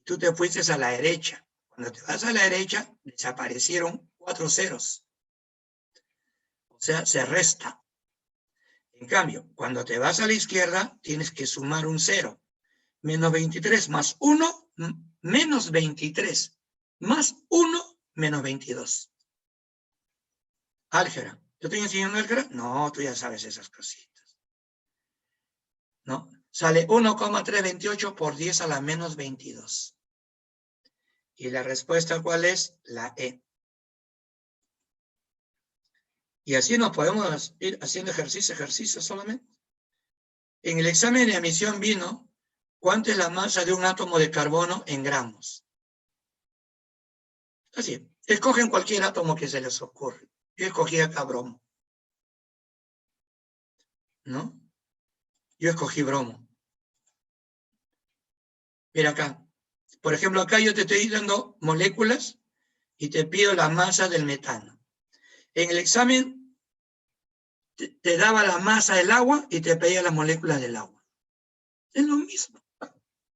Tú te fuiste a la derecha. Cuando te vas a la derecha, desaparecieron 4 ceros. O sea, se resta. En cambio, cuando te vas a la izquierda, tienes que sumar un 0. Menos 23 más 1, menos 23. Más 1, menos 22. Álgebra. ¿Yo te estoy enseñando álgebra? No, tú ya sabes esas cositas. ¿No? Sale 1,328 por 10 a la menos 22. ¿Y la respuesta cuál es? La E. Y así nos podemos ir haciendo ejercicio solamente. En el examen de admisión vino, ¿cuánto es la masa de un átomo de carbono en gramos? Así, escogen cualquier átomo que se les ocurre. Yo escogí acá bromo. ¿No? Yo escogí bromo. Mira acá. Por ejemplo, acá yo te estoy dando moléculas y te pido la masa del metano. En el examen te daba la masa del agua y te pedía las moléculas del agua. Es lo mismo.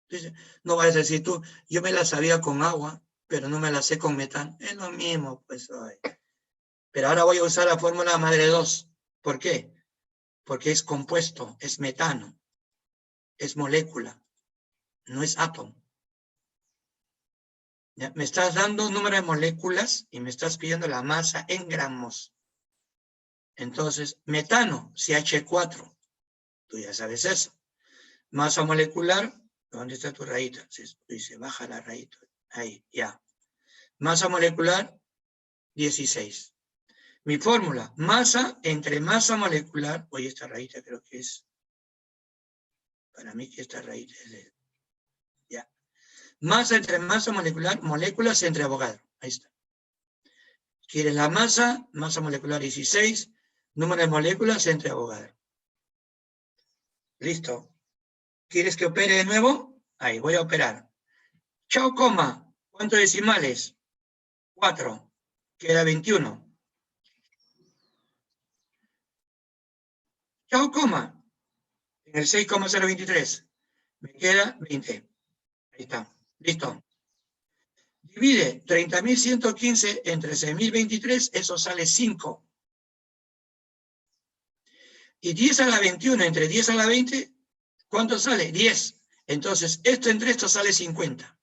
Entonces, no vas a decir tú, yo me la sabía con agua, pero no me la sé con metano. Es lo mismo, pues. Pero ahora voy a usar la fórmula madre 2. ¿Por qué? Porque es compuesto, es metano, es molécula, no es átomo. ¿Ya? Me estás dando un número de moléculas y me estás pidiendo la masa en gramos. Entonces, metano, CH4. Tú ya sabes eso. Masa molecular, ¿dónde está tu rayita? Se baja la rayita. Ahí, ya. Masa molecular, 16. Mi fórmula, masa entre masa molecular, oye, esta rayita creo que es, para mí que esta rayita es de, ya. Masa entre masa molecular, moléculas entre Avogadro. Ahí está. ¿Quieres la masa? Masa molecular 16, número de moléculas entre Avogadro. Listo. ¿Quieres que opere de nuevo? Ahí, voy a operar. Chao, coma. ¿Cuántos decimales? 4. Queda 21. Chao, coma. En el 6,023. Me queda 20. Ahí está. Listo. Divide 30.115 entre 6.023. Eso sale 5. Y 10 a la 21 entre 10 a la 20. ¿Cuánto sale? 10. Entonces, esto entre esto sale 50.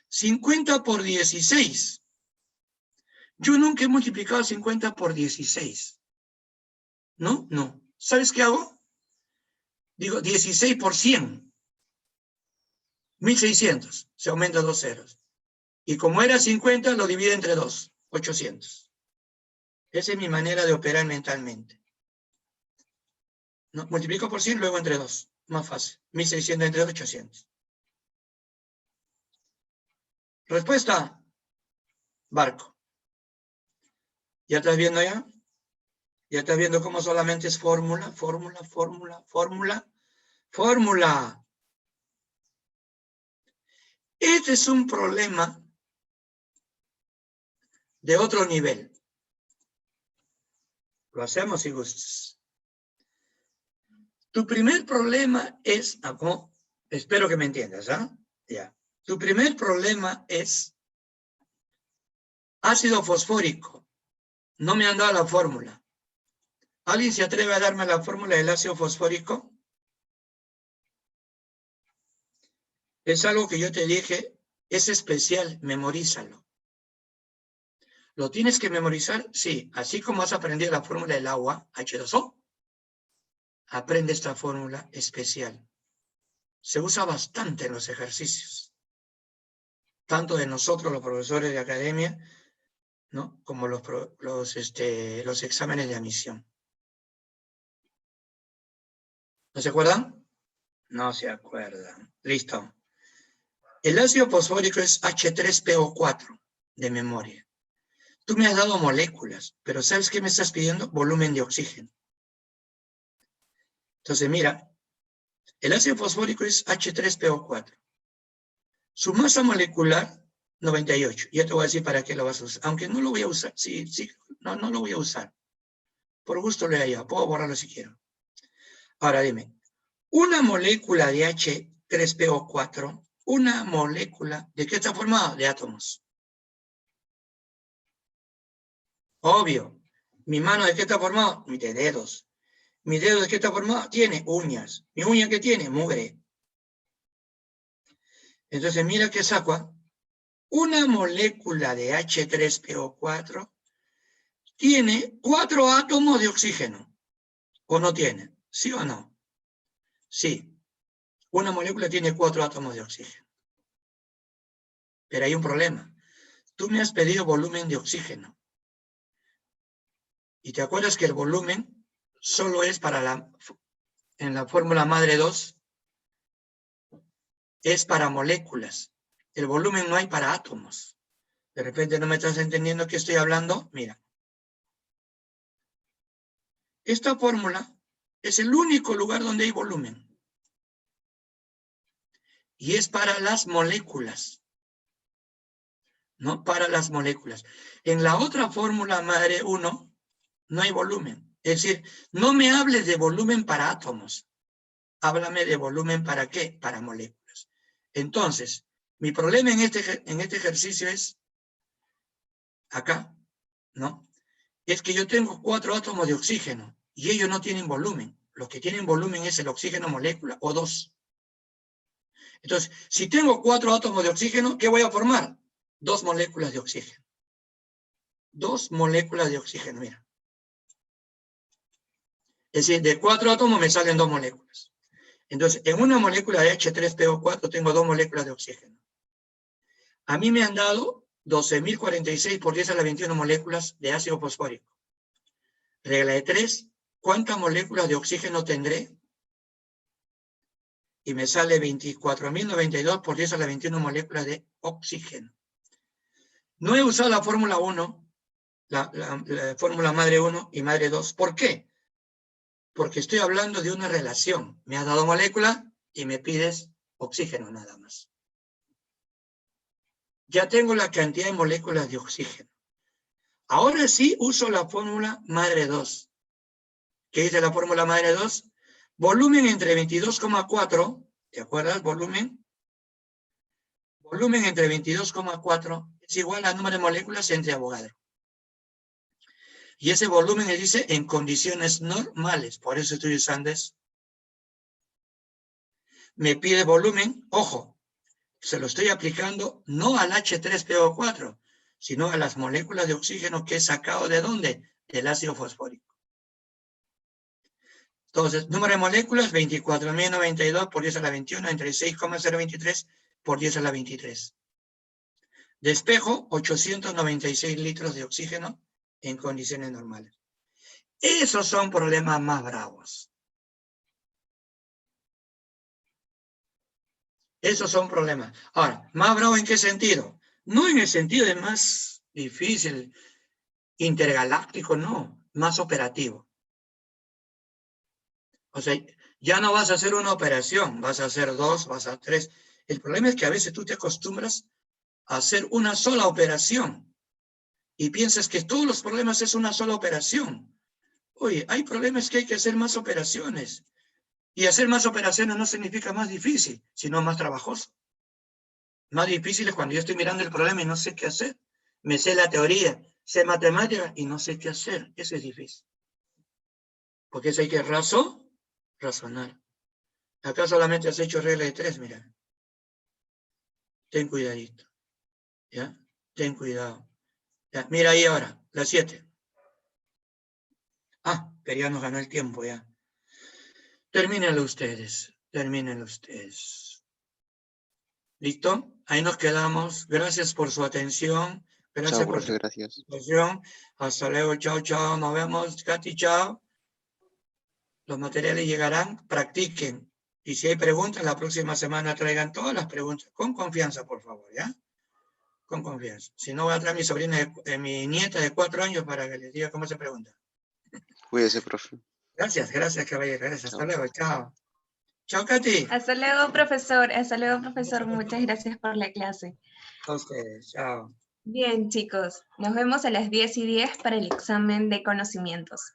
50 por 16. Yo nunca he multiplicado 50 por 16. ¿No? No. ¿Sabes qué hago? Digo 16 por 100. 1600. Se aumenta 2 ceros. Y como era 50, lo divide entre 2. 800. Esa es mi manera de operar mentalmente. ¿No? Multiplico por 100, luego entre 2. Más fácil. 1600 entre 800. Respuesta. Barco. ¿Ya estás viendo ya? ¿Ya estás viendo cómo solamente es fórmula, fórmula, fórmula, fórmula, fórmula? Este es un problema de otro nivel. Lo hacemos si gustas. Tu primer problema es, espero que me entiendas, ¿ah? Ya. Tu primer problema es ácido fosfórico. No me han dado la fórmula. ¿Alguien se atreve a darme la fórmula del ácido fosfórico? Es algo que yo te dije, es especial, memorízalo. ¿Lo tienes que memorizar? Sí, así como has aprendido la fórmula del agua, H2O, aprende esta fórmula especial. Se usa bastante en los ejercicios, tanto de nosotros, los profesores de academia, ¿no? Como los exámenes de admisión. ¿No se acuerdan? No se acuerdan. Listo. El ácido fosfórico es H3PO4 de memoria. Tú me has dado moléculas, pero ¿sabes qué me estás pidiendo? Volumen de oxígeno. Entonces, mira, el ácido fosfórico es H3PO4. Su masa molecular, 98. Ya te voy a decir para qué lo vas a usar. Aunque no lo voy a usar. Sí, no lo voy a usar. Por gusto lo he hallado. Puedo borrarlo si quiero. Ahora dime, una molécula de H3PO4, una molécula, ¿de qué está formada? De átomos. Obvio. ¿Mi mano de qué está formada? De dedos. ¿Mi dedo de qué está formado? Tiene uñas. ¿Mi uña qué tiene? Mugre. Entonces mira que saco. Una molécula de H3PO4 tiene 4 átomos de oxígeno. ¿O no tiene? ¿Sí o no? Sí. Una molécula tiene 4 átomos de oxígeno. Pero hay un problema. Tú me has pedido volumen de oxígeno. Y te acuerdas que el volumen solo es para en la fórmula madre 2, es para moléculas. El volumen no hay para átomos. De repente no me estás entendiendo qué estoy hablando. Mira. Esta fórmula es el único lugar donde hay volumen. Y es para las moléculas. No para las moléculas. En la otra fórmula madre 1 no hay volumen. Es decir, no me hables de volumen para átomos. Háblame de volumen para qué? Para moléculas. Entonces, mi problema en este ejercicio es acá, ¿no? Es que yo tengo 4 átomos de oxígeno y ellos no tienen volumen. Lo que tienen volumen es el oxígeno molécula, O2. Entonces, si tengo 4 átomos de oxígeno, ¿qué voy a formar? 2 moléculas de oxígeno. 2 moléculas de oxígeno, mira. Es decir, de 4 átomos me salen 2 moléculas. Entonces, en una molécula de H3PO4 tengo 2 moléculas de oxígeno. A mí me han dado 12.046 por 10 a la 21 moléculas de ácido fosfórico. Regla de 3, ¿cuántas moléculas de oxígeno tendré? Y me sale 24.092 por 10 a la 21 moléculas de oxígeno. No he usado la fórmula 1, la fórmula madre 1 y madre 2. ¿Por qué? Porque estoy hablando de una relación. Me has dado molécula y me pides oxígeno nada más. Ya tengo la cantidad de moléculas de oxígeno. Ahora sí uso la fórmula madre 2. ¿Qué dice la fórmula madre 2? Volumen entre 22,4, ¿te acuerdas? Volumen entre 22,4 es igual al número de moléculas entre Avogadro. Y ese volumen le dice en condiciones normales, por eso estoy usando eso. Me pide volumen, ojo, se lo estoy aplicando no al H3PO4, sino a las moléculas de oxígeno que he sacado ¿de dónde? Del ácido fosfórico. Entonces, número de moléculas, 24.092 por 10 a la 21, entre 6,023 por 10 a la 23. Despejo, 896 litros de oxígeno en condiciones normales. Esos son problemas más bravos. Esos son problemas. Ahora, ¿más bravo en qué sentido? No en el sentido de más difícil, intergaláctico, no, más operativo. O sea, ya no vas a hacer una operación, vas a hacer dos, vas a tres. El problema es que a veces tú te acostumbras a hacer una sola operación y piensas que todos los problemas es una sola operación. Oye, hay problemas que hay que hacer más operaciones. Y hacer más operaciones no significa más difícil, sino más trabajoso. Más difícil es cuando yo estoy mirando el problema y no sé qué hacer. Me sé la teoría, sé matemática y no sé qué hacer. Eso es difícil. Porque eso hay que razonar. Acá solamente has hecho regla de 3, mira. Ten cuidadito. ¿Ya? Ten cuidado. Ya, mira ahí ahora, la 7. Ah, pero ya nos ganó el tiempo ya. Termínenlo ustedes. Termínenlo ustedes. ¿Listo? Ahí nos quedamos. Gracias por su atención. Gracias Chao, por su profe, gracias. atención. Hasta luego. Chao, chao. Nos vemos. Katy, chao. Los materiales llegarán. Practiquen. Y si hay preguntas, la próxima semana traigan todas las preguntas. Con confianza, por favor, ¿ya? Con confianza. Si no, voy a traer a mi sobrina, mi nieta de 4 años para que les diga cómo se pregunta. Cuídese, profe. Gracias, gracias, caballero. Gracias. Chao, Hasta luego. chao. Chao. Chao, Katy. Hasta luego, profesor. Hasta luego, profesor. Muchas gracias por la clase. A ustedes. Chao. Bien, chicos. Nos vemos a las 10:10 para el examen de conocimientos.